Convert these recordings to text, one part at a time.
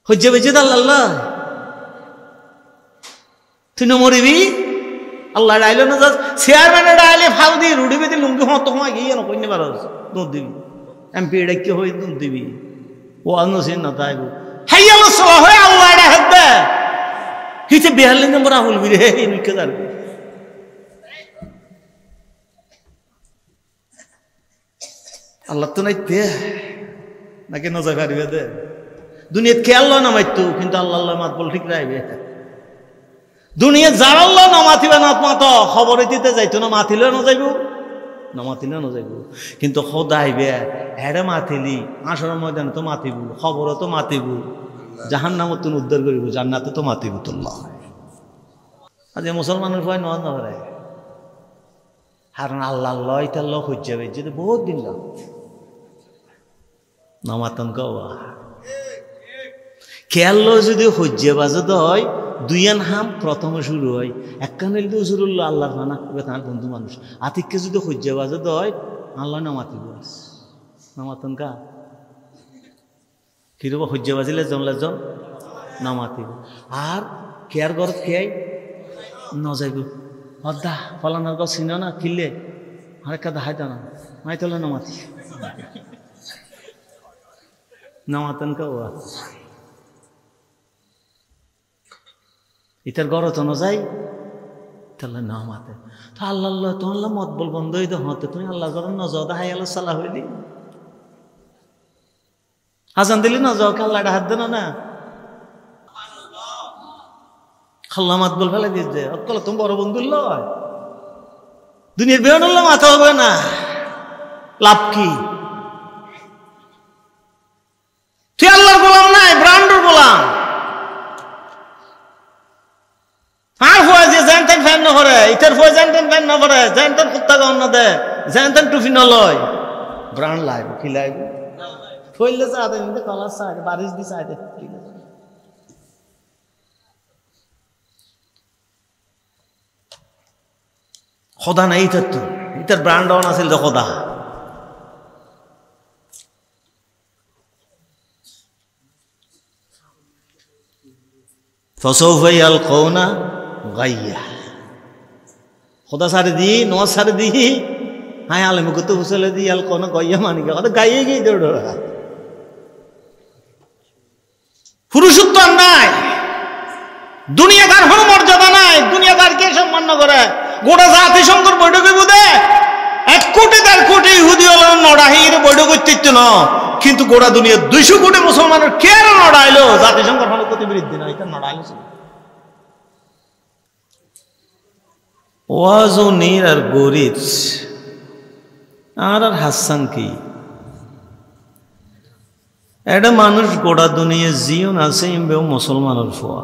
হজ্জে বেজে আল্লাহ তুই না মরিবি আল্লাহ ডাইলো না যাস চেয়ারম্যানে ডাইলে ফাউ দিয়ে রুডি বেদি লুঙ্গি হত হয় গিয়ে না কইনে পারস দুধ দিবি এমপি ডাকি হই দুধ দিবি ও আনসিন না তাইব হাই আল্লাহ সাল্লাহ হয় আল্লাহ এটা হেদে হিতে 42 নম্বর আহুল বিরে এই নিকে দার আল্লাহ তো নাই তে নাকি নজর কারিবে দে দুনিয়াত কে আল্লাহ নামাইতো কিন্তু আল্লাহ আল্লাহ মাত বল ঠিক রাইবে দুনিয়া যার আল্লাহ না মাতিবে না মাত খবরে দিতে যাইতো না মাতিলেও না যাইব না মাতিলেও না যাইব কিন্তু খোদা আইবে হেডে মাতিলি আসরের ময়দানে তো মাতিব খবরও তো মাতিব জাহান্নামত তুমি উদ্ধার করিব জান্নাতে তো মাতিব তুল্লাহ আজ মুসলমানের ভয় নয় না করে কারণ আল্লাহ আল্লাহ এটা আল্লাহ হয়ে যাবে যদি বহুত দিন লাগ নামাতন গাওয়া খেয়াল যদি হজ্জে বাজে হয় দুইয়ান হাম প্রথমে শুরু হয় একখানে শুরু হলো আল্লাহর নানা তার বন্ধু মানুষ আতিককে যদি হজ্জে বাজে হয় আল্লাহ নামাতিব নামাতন কা কিরব হজ্জে বাজিলে জমলে জন নামাতিব আর কেয়ার ঘরত খেয়াই নজাইব অদা ফলানার গছ চিন না কিনলে আরেকটা দাহাই দানা মাই তোলে নামাতি নামাতেন কা ও ইতার ঘর তো নজাই তাহলে নামাতে তো আল্লাহ আল্লাহ তো আল্লাহ মত বল বন্ধ হইতে হতে তুমি আল্লাহ ঘর নজর দাহাই আল্লাহ সাল্লাহ হইলি হাজান দিলি নজর আল্লাহটা হাত দেন না খাল্লা মাত বল ফেলে দিস দে অকল তুমি বড় বন্ধু লয় দুনিয়ার বেহন মাথা হবে না লাভ কি তুই আল্লাহর গোলাম নাই ব্রান্ডর গোলাম আর হয় যে জানতেন ফ্যান না করে ইটার ফয় জানতেন ফ্যান না করে জানতেন কুত্তা গাউন না দে জানতেন টুফি না লয় ব্রান্ড লাইব কি লাইব ফইলে চা দে কিন্তু কলার চা বারিশ দি চা দে খোদা নাই ইটার তো ইটার ব্রান্ড অন আছিল যে খোদা ফসৌফা ইয়ালকাউনা গাইয়া খোদা সারে দি নওয়াজ সারে দি হ্যাঁ আলেম কত ফুসলে দি ইয়ালকাউনা গাইয়া মানে কথা গাইয়ে গিয়ে দৌড় পুরুষত্ব নাই দুনিয়াদার কোনো মর্যাদা নাই দুনিয়াদার কে সম্মান করে গোটা জাতিসংঘের বৈঠকে বোধে 1 কোটি 1.5 কোটি ইহুদি হল নড়াহির বৈঠক করতে না কিন্তু গোটা দুনিয়া 200 কোটি মুসলমানের কে নড়াইলো জাতিসংঘের কোনো প্রতিবিরোধী না এটা নড়াইলো ওয়াজও নীর আর গরিব আর হাসান কি এটা মানুষ গোটা দুনিয়া জীবন আছে ইমবেও মুসলমানের ফোয়া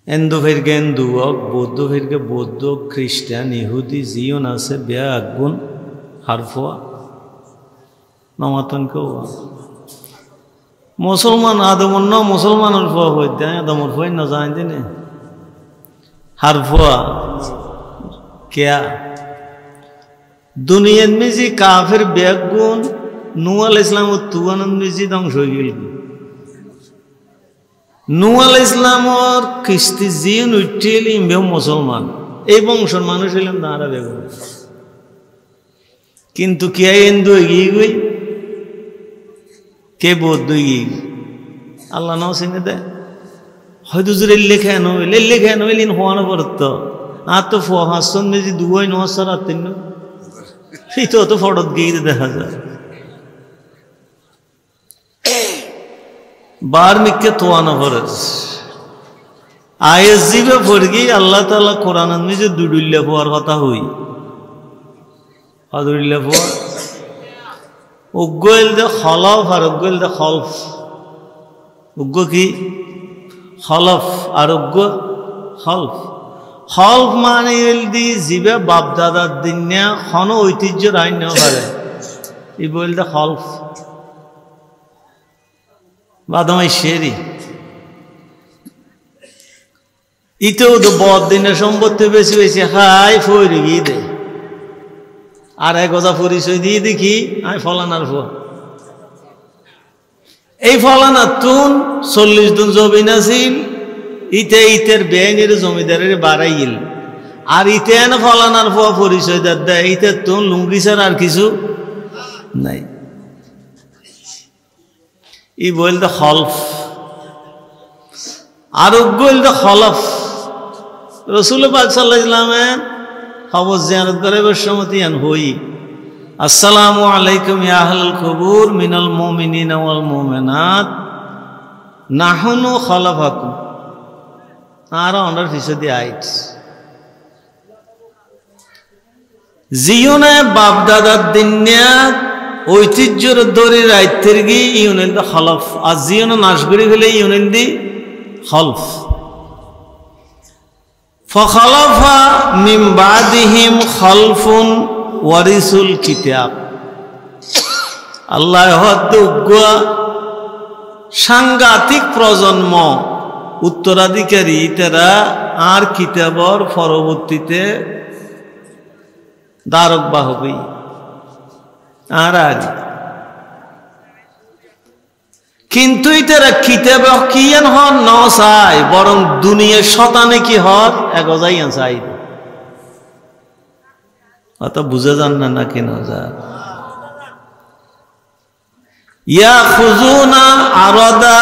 হিন্দু ফিরকে হিন্দু হোক বৌদ্ধ ফিরকে বৌদ্ধ খ্রিস্টান ইহুদি জীবন আছে বেয়া আগুন হারফোয়া নমাতন কেউ মুসলমান আদমর ন মুসলমানের ফোয়া হয়ে দেয় আদমর ফোয়া না জান দিনে হারফোয়া কেয়া দুনিয়ার মিজি কাফের বেগুন নূহ আলাইহিস সালাম তুয়ানন্দ মিজি ধ্বংস হয়ে গেল নূহ আলাইহিস সালামর খ্রিস্টি জিন উঠিল ইমবেও মুসলমান এই বংশের মানুষ হইলেন তাঁরা বেগুন কিন্তু কে হিন্দু এগিয়ে গই কে বৌদ্ধ এগিয়ে আল্লাহ নাও চিনে দেয় হয়তো জোরে লেখে নইলেন হওয়ানো পড়ত আর তো হাসন মেজি দুয়াই নহাসার আর তিন এই তো ফটত গিয়ে দেখা যায় বার মিকে তোয়ানো ফরজ আয়েস জিবে ফরগি আল্লাহ তাআলা কোরআন মিজে দুডুল্লা পোয়ার কথা হই দুডুল্লা পোয়া উগ্গল দে খলফ আর উগ্গল দে খলফ উগ্গ কি খলফ আর উগ্গ খলফ খলফ মানে দি জিবে বাপ দাদার দিনিয়া খন ঐতিহ্য রাইন পারে এই বলতে খলফ বাদমাই শেরি ইতেও তো বদ দিনের সম্পত্তি বেশি বেশি হাই ফইরে গিয়ে দে আর এক কথা পরিচয় দিয়ে দেখি আমি ফলানার ফোয়া এই ফলানা তুন 40 দিন জমিন আছিল ইতের বেআইনের জমিদারের বাড়াইল আর ইতে এনে ফলানার পরিচয় দেয় ইতে তুন লুঙ্গি ছাড়া আর কিছু নাই ই বলতে খলফ আর বলতে খলফ রসুল পাক সাল্লাল্লাহু আলাইহি ওয়াসাল্লামের খবর জিয়ারত করে বসমতি আন হই আসসালামু আলাইকুম ইয়া আহলাল কুবুর মিনাল মুমিনিনা ওয়াল মুমিনাত নাহনু খলাফাকুম আর অনার ফিসদি আইট জিওনে বাপ দাদার দিনিয়া ঐতিহ্যর দরি রাইতের গি ইউনিয়ন দা খলফ আর জিওনে নাশগুড়ি হলে ইউনিয়ন দি খলফ ফখলফা মিন বাদিহিম খলফুন ওয়ারিসুল কিতাব আল্লাহ হদ্দুগা সাংঘাতিক প্রজন্ম উত্তরাধিকারী তারা আর কিতাবর পরবর্তীতে ধারক বাহবই আর আগে কিন্তু তারা কিতাব কিয়ান হন ন চাই বরং দুনিয়ার শতানে কি হর এগজাইয়ান চাই অত বুঝে যান না কেন যা ইয়া খুজুনা আরাদা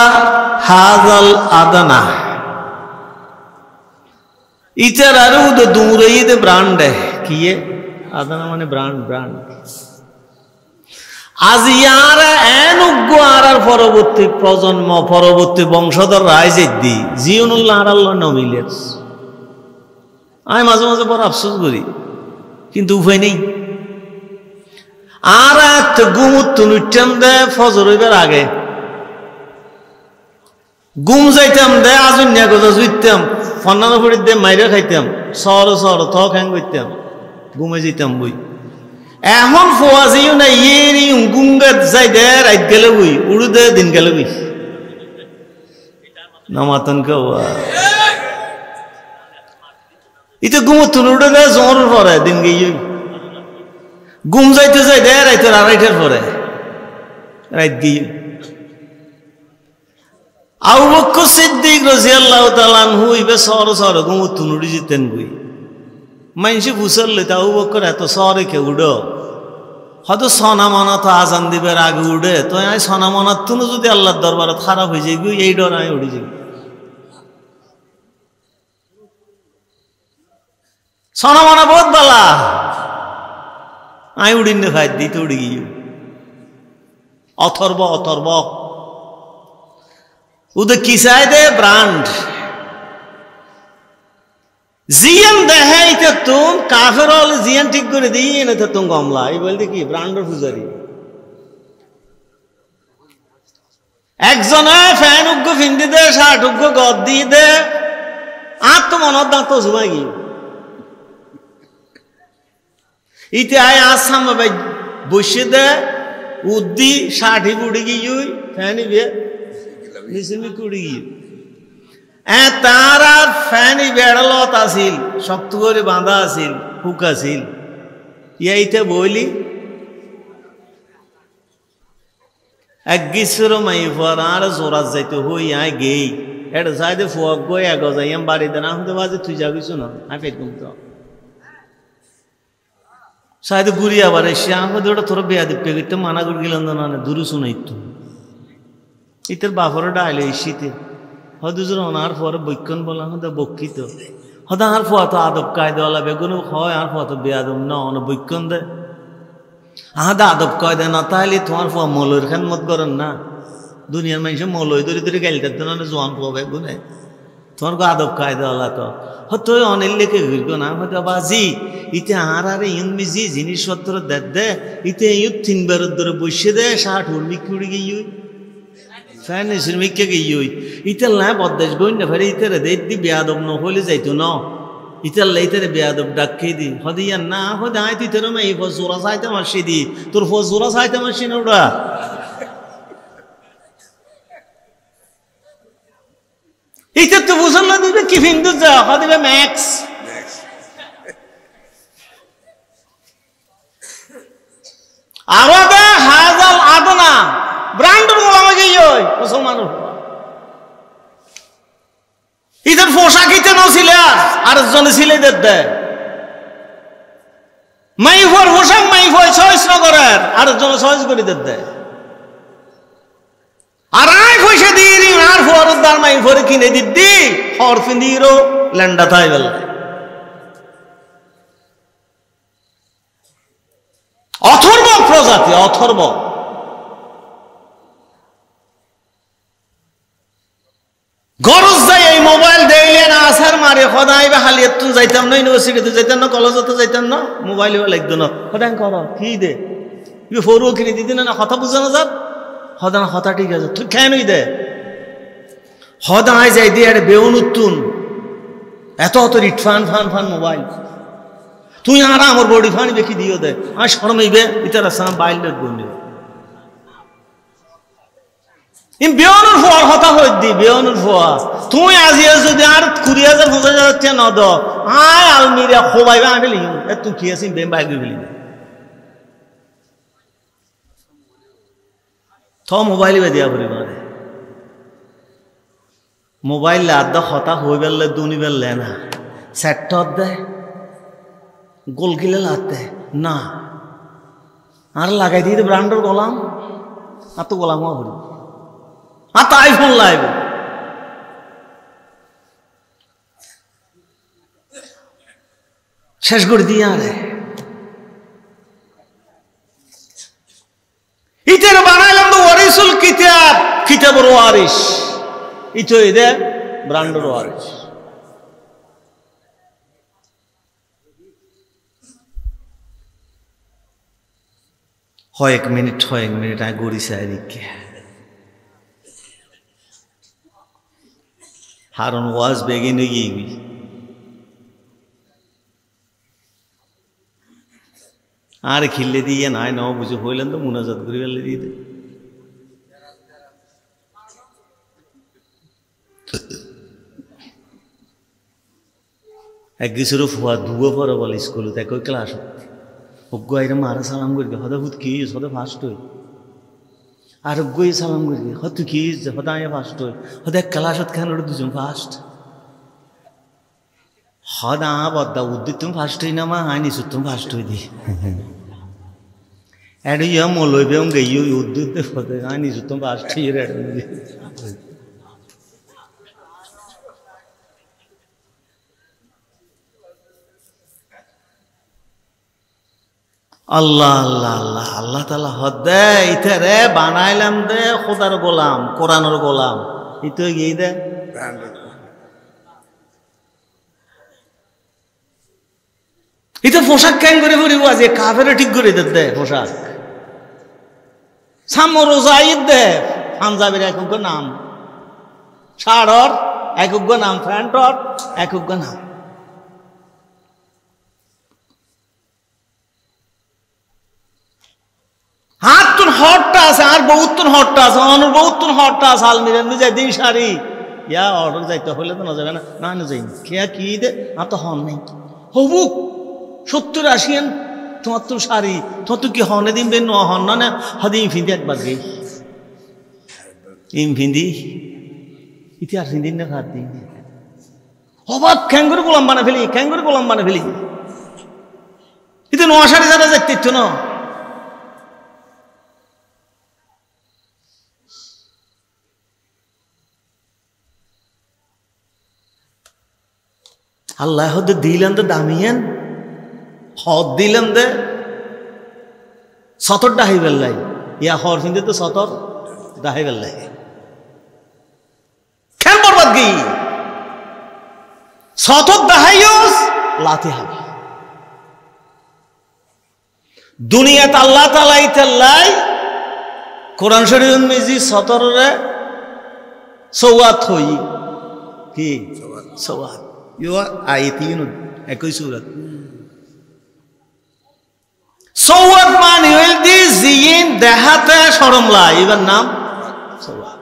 হাজাল আদানা ইচার আর উদ দুমুরাইদে ব্র্যান্ড কিয়ে আদানা মানে ব্র্যান্ড আজ ইয়ারা এনুগ্য আর পরবর্তী প্রজন্ম পরবর্তী বংশধর রাইজেদ্দি জিয়নুল্লাহ আর আল্লাহ নমিলের আমি মাঝে মাঝে বড় আফসোস করি কিন্তু উপায় নেই আর গুমুত্তুনুটাম দে ফজর হইবার আগে গুম যাইতাম দে আজুন্যা গজা জুইতাম ফন্নানো ফুড়ি দে মাইরে খাইতাম সর থ খ্যাং করতাম ঘুমে যেতাম বই এখন ফোয়াজিও না ইয়েরি গুঙ্গাত যাই দে রাত গেলে বই উড়ু দে দিন গেলে বই নামাতন কেওয়া ইতে গুমতুন উড়ে দে জোর পরে দিন গিয়ে গুম যাইতে যাই দে রাইতের আড়াইটার পরে রাত গিয়ে আবু বকর সিদ্দিক রাদিয়াল্লাহু তাআলা আনহু ইবে সর গুমতুন উড়ি যেতেন বই মাইনসি ফুসললে তা আবু বকর এত সরে কে উড়ো হয়তো সনা মনা তো আজান দিবার আগে উড়ে তো আমি সনা মনার তুনো যদি আল্লাহর দরবারে খারাপ হয়ে যাই এই ডর আমি উড়ে যাই সনা মনা বহুত বালা আমি উড়িন খাই দিতে উড়ে গিয়ে অথর্ব ওদের কি চাই দে ব্র্যান্ড জিয়ান দেখাইতে তুম কাফের হলে জিয়ান ঠিক করে দিয়ে এনেতে তুম গমলা এই বলতে কি ব্র্যান্ডের পূজারি একজনে ফ্যান উগ্গ ফিন্দি দে শার্ট উগ্গ গদ দিয়ে দে আর তো মনত দাঁত জুমাই গিয়ে ইতে আয় আসাম বসে দে উদ্দি ষাঠি বুড়ি গিয়ে ফ্যানি বিয়ে নিসিমি কুড়ি গিয়ে তার আর ফ্যানি বেড়ালত আসিল শক্ত করে বাঁধা আসিল হুক আসিল এইটা বইলি এক গিসর মাই ফর আর জোরাত যাইতে হই আয় গেই এটা সাইডে ফুয়াক গই এক যাইয়াম বাড়িতে না হতে বাজে তুই যাবিস না আমি পেট কমতো সাইডে ঘুরি আবার এসে আমাদের ওটা তোর বেয়া দিপে গেতে মানা করে গেলাম না দূরে শুনাইতো ইতের বাপরে ডাইলে শীতে হদুজুর ওনার পরে বৈক্ষণ বলা হতে বক্ষিত হদা আর ফুয়া তো আদব কায়দাওয়ালা বেগুন হয় আর ফুয়া তো বেয়াদব না অন বৈক্ষণ দে আহাদা আদব কায়দা না তাহলে তোমার ফুয়া মৌলর খান মত করেন না দুনিয়ার মানুষের মৌলই ধরে গাইলতে না জোয়ান ফুয়া বেগুনে তোমার গো আদব কায়দাওয়ালা তো হতো অনেক লেখে ঘুরব না হয়তো বাজি ইতে আর ইউনমি জি জিনিসপত্র দে ইতে ইউত 3 বারের ধরে বসে দে 60 উড়মি কুড়ি গিয়ে ফ্যান মিকে গিয়ে ইতাল না বদাস গই না ফেরে ইতারে দি বেয়াদব ন হলে যাইতো ন ইতাল ইতারে বেয়াদব ডাকি দি হদিয়া না হদে আই তুই তোর মে ফজুরা চাইতে মাসি দি তোর ফজুরা চাইতে মাসি না ওটা ইতে তো বুঝল না দিবে কি হিন্দু যা হদিবে ম্যাক্স আরাদা হাজাল আদনা ব্র্যান্ড গোলামে গিয়ে ওই মুসলমানের ফুয়া ইদের পোশাক ইতে নছিলে আর জনে ছিলে দেয় মাইফর পোশাক মাইফর চয়েস নগরের আর জন চয়েস করে দেয় আর আই পয়সা দিয়ে আর ফরদার মাইফরে কিনে দিদি হর ফিন্দিরও ল্যান্ডা থাই গেল অথর্ব প্রজাতি অথর্ব গরজ যাই এই মোবাইল দেইলে না আসার মারে সদাই বা খালি এত যাইতাম না ইউনিভার্সিটিতে যাইতাম না কলেজতে যাইতাম না মোবাইল লাগতো না সদাই কর কি দে ফরুও কিনে দিদি না কথা বুঝা না যাত সদান কথা ঠিক আছে তুই কেনই দে সদাই যাই দিয়ে আরে বেউন উত্তুন এত অত রিটফান ফান ফান মোবাইল তুই আর আমার বডি ফানি বেশি দিও দে আর শরমাইবে ইতার সাম বাইল গনি ইন বেউনের ফোয়ার কথা হই দি বেউনের ফোয়া তুই আজিয়া যদি আর 20000 5000 টাকা ন দ আয় আলমিরা খোবাইবা আমি লিও এ তুই কি আছিস বেম বাইল গলি তো মোবাইল বে দিয়া পড়ি মারে মোবাইল লাদ কথা হই বেললে দুনি বেললে না সেট দে গোল গিলে লাতে না আর লাগাই দিয়ে ব্র্যান্ডের গোলাম আর তো গোলাম হরি আর তো আইফোন লাইব শেষ করে দিয়ে আরে ইতের বানাইলাম তো ওয়ারিসুল কিতাব কিতাবুর ওয়ারিস ইতো এদে ব্র্যান্ডের ওয়ারিস হয় 1 মিনিট আগে গড়ি সাইরিকে হারুন ওয়াজ বেগিনে গিয়ে আর খিললে দিয়ে নাই ন বুঝে হইলেন তো মুনাজাত করে ফেললে দিয়ে এক কিছুর ফুয়া ধুবো পরে বলে স্কুলে তাই কই ক্লাস অজ্ঞ আইরে মারা সালাম করবে হদা হুদ কি হদা ফার্স্ট হই আর অজ্ঞই সালাম করবে হদ তুই কি হদা আয় ফার্স্ট হই হদা এক ক্লাসত খান ওটা দুজন ফার্স্ট হদা বদ্দা উদ্দিত তুমি ফার্স্ট হই না মা আইনি তুমি ফার্স্ট হই দি এড ইয়া মলইবে গেই উদ্দিত হদা আইনি তুমি ফার্স্ট হই রে আল্লাহ আল্লাহ আল্লাহ আল্লাহ তাআলা হদ দে ইতে রে বানাইলাম দে খোদার গোলাম কোরআনের গোলাম ইতে গিয়ে দে ইতে পোশাক কেন করে ফুরিব আজ কাফেরে ঠিক করে দে পোশাক সামর রোজাইদ দে পাঞ্জাবির একক নাম শাড়র একক নাম প্যান্টর একক নাম হাত তুন হটটা আছে আর বহুত তুন হটটা আছে অনুর বহুত তুন হটটা আছে আলমিরার নিয়ে যাই দিই শাড়ি ইয়া অর্ডার যাইতে হলে তো না যাবে না না না যাই খেয়া কি দে আর তো হন নেই হবুক 70-80 তোমার তো শাড়ি তোমার তো কি হনে দিন বেন হন না হদিম ফিন্দি একবার গেই ইম ফিন্দি ইতিহাস ফিন্দিন না খাত দিন অবাক খ্যাঙ্গুর গোলাম বানা ফেলি খ্যাঙ্গুর গোলাম বানা ফেলি ইতে নোয়া শাড়ি যারা যাইতে ইচ্ছ না আল্লাহ হতে দিলেন তো দামিয়েন হদ দিলেন দে সতর ডাহি বেল্লাই ইয়া হর ফিন্দে তো সতর ডাহি বেল্লাই খেল বরবাদ গি সতর দাহাইস লাতি হবে দুনিয়াতে আল্লাহ তাআলা ইতাল্লাই কোরআন শরীফ মিজি সতরে সওয়াত হই কি সওয়াত ইয়া আয়াতিন একই সূরা সওয়াত মানে হইল দি জিন দেহাতে শরমলা এবার নাম সওয়াত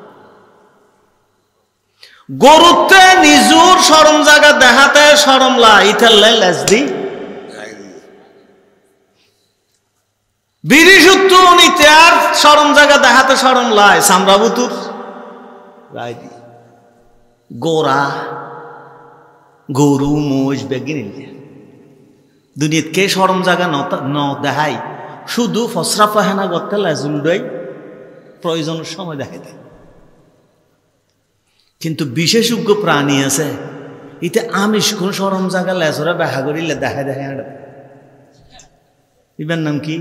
গরুতে নিজুর শরম জায়গা দেহাতে শরমলা ইতাল্লাই লাজদি বিরিশুত্তু নিতে আর শরম জায়গা দেহাতে শরম লাই সামরাবুতুর রাইদি গোরা গরু মোষ বেগি নিলে দুনিয়াত কে সরম জায়গা ন দেখাই শুধু ফসরা ফাহেনা করতে লেজুলডাই প্রয়োজনের সময় দেখাই দেয় কিন্তু বিশেষজ্ঞ প্রাণী আছে ইতে আমিষ কোন সরম জায়গা লেজরা ব্যাহা করিলে দেখায় দেখায় ইবার নাম কি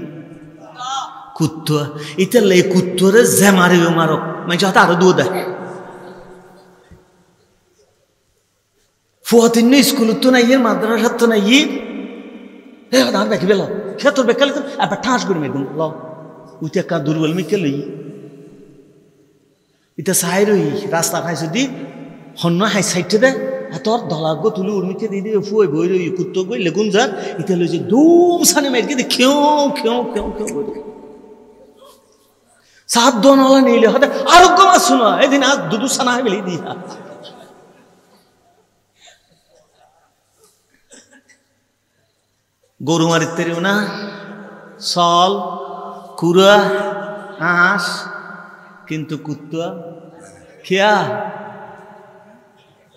কুত্তুয়া ইতে লে কুত্তুরে যে মারিও মারক মানে হয়তো আরো দু দেয় ফুয়াতিন স্কুল তো নাই ইয়ের মাদ্রাসার তো নাই ইয়ে আর বেকি বেল সে তোর বেকালে তো এবার ঠাস করি মেগুন ল উইতে একটা দুর্বল মিকে লই ইতে সাই রই রাস্তা খাইছো দি হন্য হাই সাইডে দে তোর দলাগ তুলি উর্মিকে দিয়ে দিয়ে ফুয়ে বই রই কুত্তো গই লেগুন যাক ইতে লই যে দুম সানে মেরকে দি খেও খেও খেও খেও বই সাত দোন হলা নিলে হতে আরোগ্য মাছ শুনো এদিন আজ দুদু সানা হয় বেলি দিয়া গরু মারিতেরিও না সল কুড়া হাঁস কিন্তু কুত্তুয়া খেয়া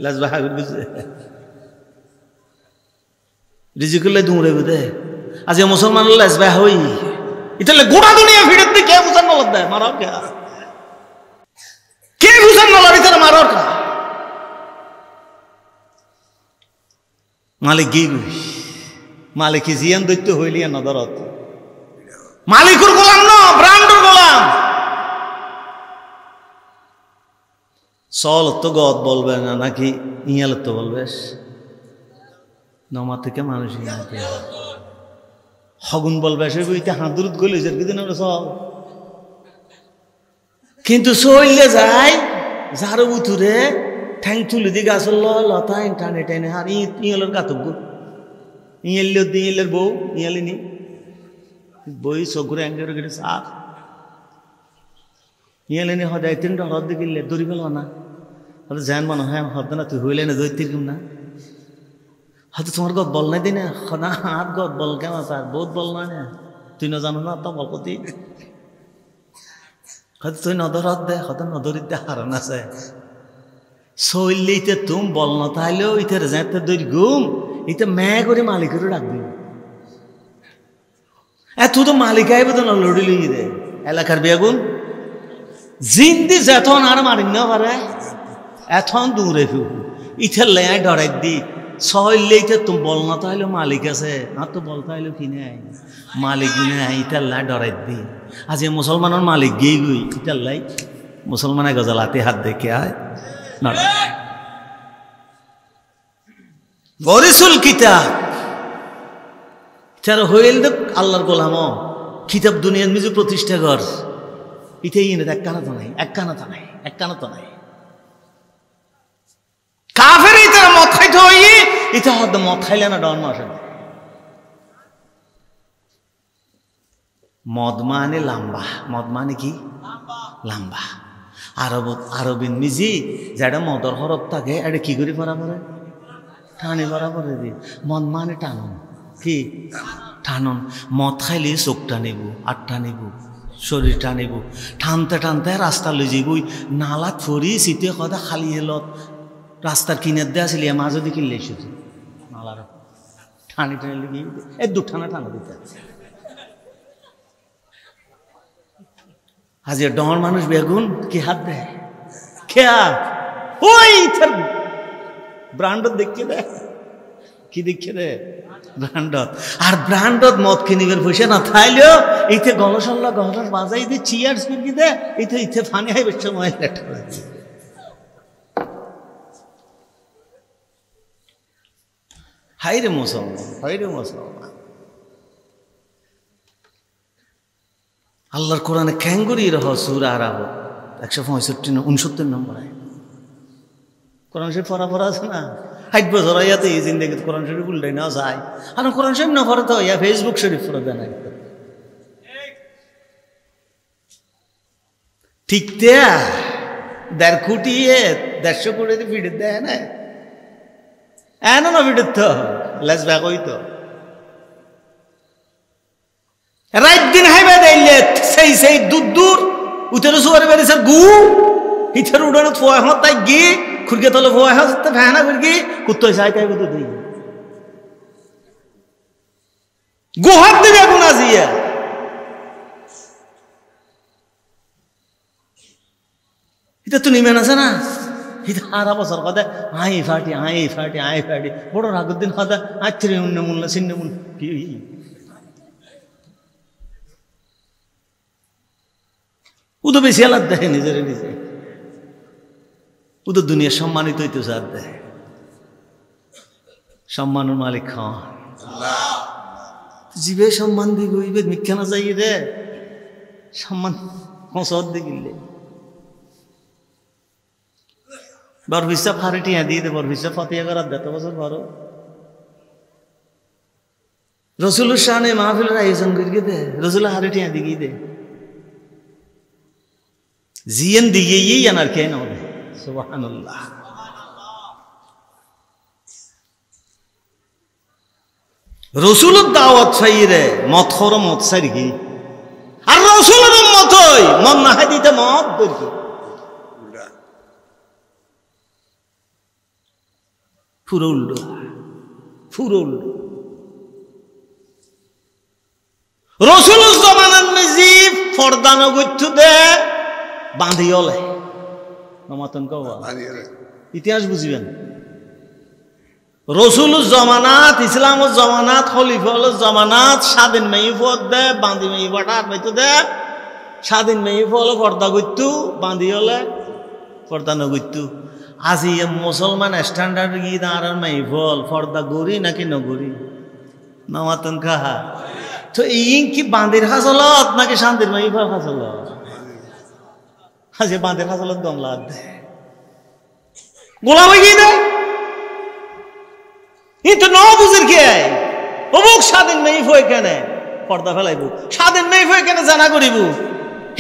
লাজবাহা বুঝে রিজিকুল্লাই দুমড়ে বুঝে আজ মুসলমান লাজবাহ হই ইতালে গোটা দুনিয়া ভিড়ের দিকে কে বুঝান নলার দেয় মারাও কে বুঝান নলার ইতালে মারাও কা মালিক গিয়ে মালিক জিয়ান দৈত্য হইলিয়া নদরত মালিকুর গোলাম ন ব্রান্ডর গোলাম সল তো গদ বলবে না নাকি ইয়াল তো বলবে নমা থেকে মানুষ হগুন বলবে সে বইতে হাঁদুরুত গলি দিন সব কিন্তু সইলে যায় ঝাড়ু বুথুরে ঠ্যাং তুলে দি গাছর লতা টানে টানে আর ইয়েলের গাতব্য ইয়েলের বউ ইয়ালিনি বই চকুরে অ্যাঙ্গের গেটে সাপ ইয়ালিনি সদায় তিনটা হরদ দিলে দৌড়ি পেল না হয়তো যেন মনে হয় হরদ না তুই হইলে না দৈত্যের কিম না হয়তো তোমার গদ বল নাই দিই না সদা হাত গদ বল কেমন স্যার বহুত বল নয় না তুই না জানো না তো বল কতি হয়তো তুই নদরত দে হয়তো নদরিত দে হারণ আছে শৈলীতে তুম বল না তাইলেও ইতের যেতে দৈর ঘুম ইতে মে করে মালিকেরও ডাকবি তুই তো মালিক আইব তো না লড়িলি রে এলাকার বেগুন জিন্দি যেতন আর মারিন না পারে এখন দূরে ফিউ ইথের লেয়াই ডরাই দি সহলেইতে তুমি বল না তাইলে মালিক আছে না তো বলতে হইলো কি নাই মালিক নাই ইটার লাই ডরাই দি আজ মুসলমানের মালিক গিয়ে গই ইটার লাই মুসলমানের গজালাতে হাত দেখে আয় না গরিসুল কিতাব যারা হইল দেব আল্লাহর গোলাম কিতাব দুনিয়ার মিজু প্রতিষ্ঠা কর ইটাই এনে এক কানা তো নাই এক কানা তো নাই এক কানা তো নাই কাফের ইতারা মদ খাইতে হই ইতা হদ মদ খাইলে না ডন মাসে মদ মানে লাম্বা মদ মানে কি লাম্বা আরবিন মিজি যেটা মদর হরফ থাকে এটা কি করে পড়া পড়ে টানি পড়া পড়ে দি মদ মানে টানন কি টানন মদ খাইলে চোখ টানিব আর টানিব শরীর টানিব টানতে টানতে রাস্তা লই যাবই নালাত ফরি শীতে কথা খালি হেলত রাস্তার কিনের দেয়া ছিল মাঝে দিয়ে কিনলে শুধু নালার টানি টানি লেগে এই দুঠানা টানা দিতে আজ ডর মানুষ বেগুন কি হাত দেয় খেয়া ওই ব্রান্ডত দেখছে দে কি দেখছে দে ব্রান্ডত আর ব্রান্ডত মদ কিনিবের পয়সা না থাইলেও ইতে গলসল্লা গলস বাজাই দিয়ে চিয়ার্স করে দে ইতে ইতে ফানি হয় বেশ সময় হাইরে মুসলমান আল্লাহর কোরআনে ক্যাঙ্গুরি রহ সূরা আরাব 165 নম্বর কোরআন শরীফ পড়া আছে না 8 বছর আয়াতে এই জিন্দেগিতে কোরআন শরীফ উল্টাই না যায় আর কোরআন শরীফ না পড়ে তো ইয়া ফেসবুক শরীফ পড়ে দেয় না ঠিক দেয়া 1.5 কোটি 150 কোটি ভিডিও দেয় না না ভিডিও তো লেস ব্যাক হইতো রাত দিন হাইবা দিলে সেই দূর দূর উতের সুয়ারে বেরিয়েছে গু হিটার উড়ানো ফোয়া হত তাই গি খুরকে তলে ফোয়া হত ফেনা খুরকি কুত্তই চাই তাই বুঝতে দিই গুহার দিবে গুণ আজিয়া এটা তো নিমেন আছে না এটা হারা বছর কথা আই ফাটি বড় রাগের দিন কথা আচ্ছরে উন্ন মূল্য ছিন্ন মূল্য কি ও তো বেশি আলাদ দেখে নিজের নিজে ও তো দুনিয়া সম্মানিত হইতে সাথ দেয় সম্মানের মালিক খান জীবে সম্মান দিব ইবে মিথ্যা না যাই রে সম্মান কসর দিলে বর হিসাব হারে টিয়া দিয়ে দে বর হিসাব ফতিয়া করার দে তো বছর বড় রসুলের শানে মাহফিলের আয়োজন করিয়ে দে রসুল হারে টিয়া দিগিয়ে দে জিয়েন দিগিয়ে আর কে না সুবহানাল্লাহ রসুলের দাওয়াত চাইরে মত খর মত চাই কি আর রসুলের মতই মন না হয় দিতে মত দরকি পুরো উল্টো রসুল জমানার মেজি ফর্দা নগত্য দে বাঁধিয়লে নমাতন কবা ইতিহাস বুঝিবেন রসুল জমানাত ইসলামের জমানাত খলিফল জমানাত স্বাধীন মেইফত দে বাঁধি মেইফটা আর পাইতো দে স্বাধীন মেইফল পর্দা গত্যু বাঁধি হলে পর্দা নগত্যু আজি মুসলমান স্ট্যান্ডার্ড গিয়ে আর মেইফল পর্দা গড়ি নাকি নগরি নমাতন কাহা তো এই কি বাঁধের হাসলত নাকি শান্তির মেইফল হাসলত আজি বাঁধের হাসলত দমলা দে গোলাম হয়ে গিয়ে দে কিন্তু ন বুঝের কে অমুক স্বাধীন মেইফ হয়ে কেনে পর্দা ফেলাইব স্বাধীন মেইফ হয়ে কেনে জানা করিব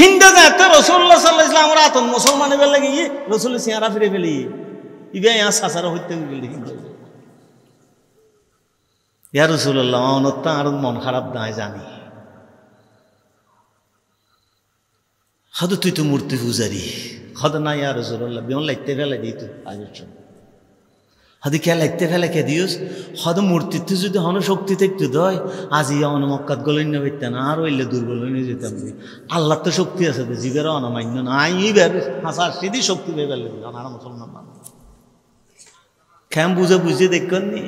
হিন্দা যায় তো রসুল্লাহ সাল্লাহ ইসলাম আমরা আতন মুসলমানের বেলা গিয়ে রসুল সিয়ারা ফিরে ফেলি ইবে ইয়া সাসারা হইতে গেলি ইয়া রসুল্লাহ অনত্তা আর মন খারাপ নাই জানি হয়তো তুই তো মূর্তি পূজারি হয়তো না ইয়া রসুল্লাহ বিমন লাগতে ফেলাই দিই তো আগের সময় হয়তো কে লাগতে ফেলে কে দিস হয়তো মূর্তিতে যদি হন শক্তি থাকতে দয় আজ ইয়া অনমক্কাত গলেন না পাইতে না আর হইলে দুর্বল হয়ে যেতাম আল্লাহর তো শক্তি আছে তো জীবের অনমান্য না আইবার হাসার সিধি শক্তি পেয়ে ফেলে আমার মুসলমান মানুষ খেম বুঝে দেখবেন নি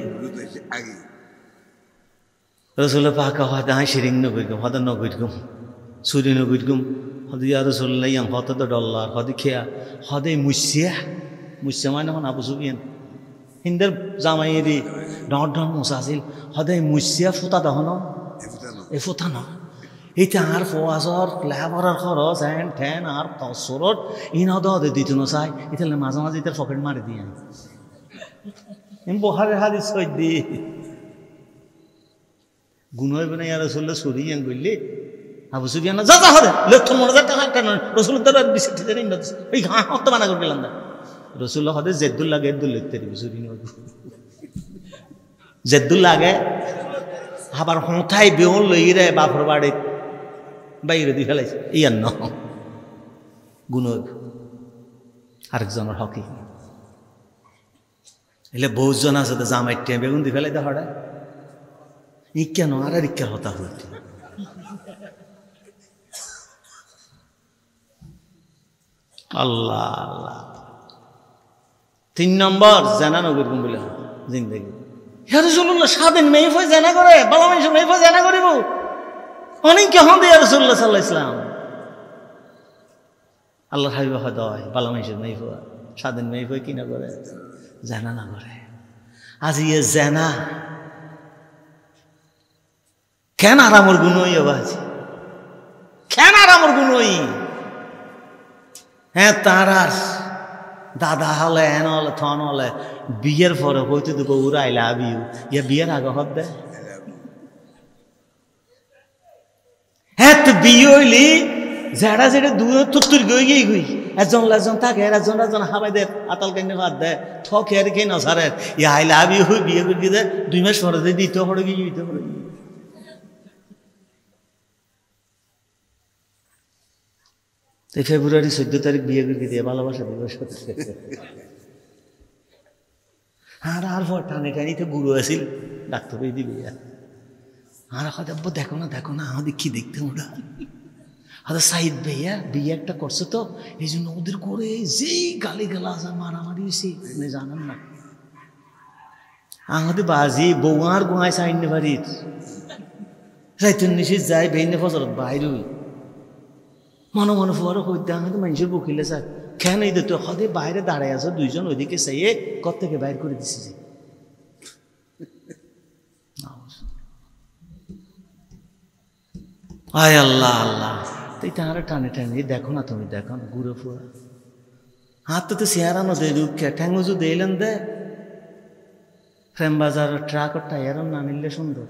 রসুল পাকা হয়তো আই সিরিং নগরগম হয়তো নগরগম সুরি নগরগম হয়তো ইয়া রসুল্লাহ ইয়াং হয়তো তো ডল্লার হয়তো খেয়া হয়তো মুসিয়া মানে হন আবু সুফিয়ান হিন্দের জামাইয়েরি ডর ডর মশা আছিল সদায় মুচিয়া ফুটা দহন এই ফুটানো এইটা আর ফোয়াজর লেবারের খরচ হ্যান ঠেন আর তসরত ইনদ দিত নচাই ইতালে মাঝে মাঝে ইতার পকেট মারি দিয়ে বহারের হাদিস সই দি গুণ হইবে না ইয়ার রসুল্লাহ সরি ইয়াং বললি আবু সুফিয়ান যা যা হবে লক্ষণ মনে যায় টাকা কেন রসুল তার বিশিষ্ট এই ঘা হতে মানা করে গেলাম না রসুল্লাহ হদে জেদ্দুল্লাহ গেদ্দুল লিখতে দিবি চুরি জেদ্দুল্লাগে আবার হোঁথাই বেউন লই রে বাপর বাড়ি বাইরে দিয়ে ফেলাইছে ইয়ার ন গুণ আরেকজনের হকি এলে বহুজন আছে তো জামাই টিয়া বেগুন দিয়ে ফেলাই দেওয়া হঠাৎ ই কেন আর ইচ্ছার হতা হইতে আল্লাহ আল্লাহ 3 নম্বর জানা নগর বলে জিন্দগি হে রাসূলুল্লাহ স্বাধীন মেইফ হয়ে জানা করে বালা মানুষ মেইফ হয়ে জানা করিব অনেক কেহন দিয়ে রাসূলুল্লাহ সাল্লাল্লাহু আলাইহি ওয়াসাল্লাম আল্লাহ হাবিব হয় বালা মানুষের মেইফ স্বাধীন মেইফ হয়ে কি না করে জানা না করে আজ ইয়ে জানা কেন আরামর গুণ হই আবাজ কেন আরামর গুণ হই হ্যাঁ তার আর দাদা হলে এন হলে থন হলে বিয়ের পরে হইতে তো বউরা আই লাভ ইউ ইয়া বিয়ের আগে হত দে হ্যাঁ তো বিয়ে হইলি যেটা যেটা দুই তুত্তুর গই গই গই একজন থাকে একজন হাবাই দে আতাল কেনে ভাত দে থক হের কে নসারে ইয়া আই লাভ ইউ বিয়ে করে দে 2 মাস পরে দিতে পড়ে গিয়ে পড়ে এই ফেব্রুয়ারি 14 তারিখ বিয়ে করে দিয়ে ভালোবাসা দিবস হচ্ছে। আর পর টানে টানিতে গুরু আসিল ডাক্তারই দিবি আর হয়তো দেখো না আমাদের কি দেখতে ওরা হয়তো সাইদ ভাইয়া বিয়ে একটা করছে তো এই জন্য ওদের করে যেই গালি গালা মারামারি হয়েছে আপনি জানেন না। আমাদের বাজি বৌয়ার গোয়ায় সাইনে বাড়ির রাইতুন নিশে যাই বেইনে ফজরত বাইর হই মনে মনে ফুয়ারও হইতে আমাদের মানুষের বকিলে স্যার কেন এই তো হদে বাইরে দাঁড়ায় আছে দুইজন ওইদিকে চাইয়ে কত থেকে বাইর করে দিছি যে আয় আল্লাহ আল্লাহ তাই তাহারা টানে টানে দেখো না তুমি দেখো না ঘুরে ফুয়া হাত তো চেহারানো দে রুখে ঠ্যাঙ্গুজু দিলেন দে ফ্রেম বাজার ট্রাক টায়ার না নিলে সুন্দর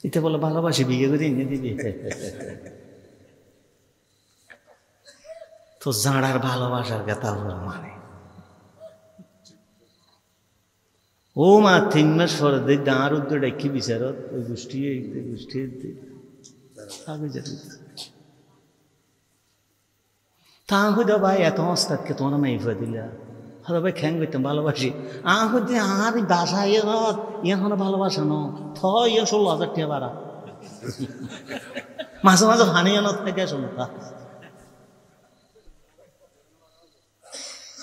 এটা বলে ভালোবাসি বিয়ে করে এনে দিবি তো জাঁড়ার ভালোবাসার কথা মানে ও মা 3 মাস পরে দেখ দাঁড় উদ্যোগ ডেকি বিচারত ওই গোষ্ঠী আগে যেতে তা হইদ ভাই এত অস্তাদকে তোমরা মাইফা দিলা হলো ভাই খ্যাং করতাম ভালোবাসি হইতে আর বাসা এখন ভালোবাসা ন থ 16,000 টাকা বাড়া মাঝে মাঝে ফানি আনত থেকে শুনতা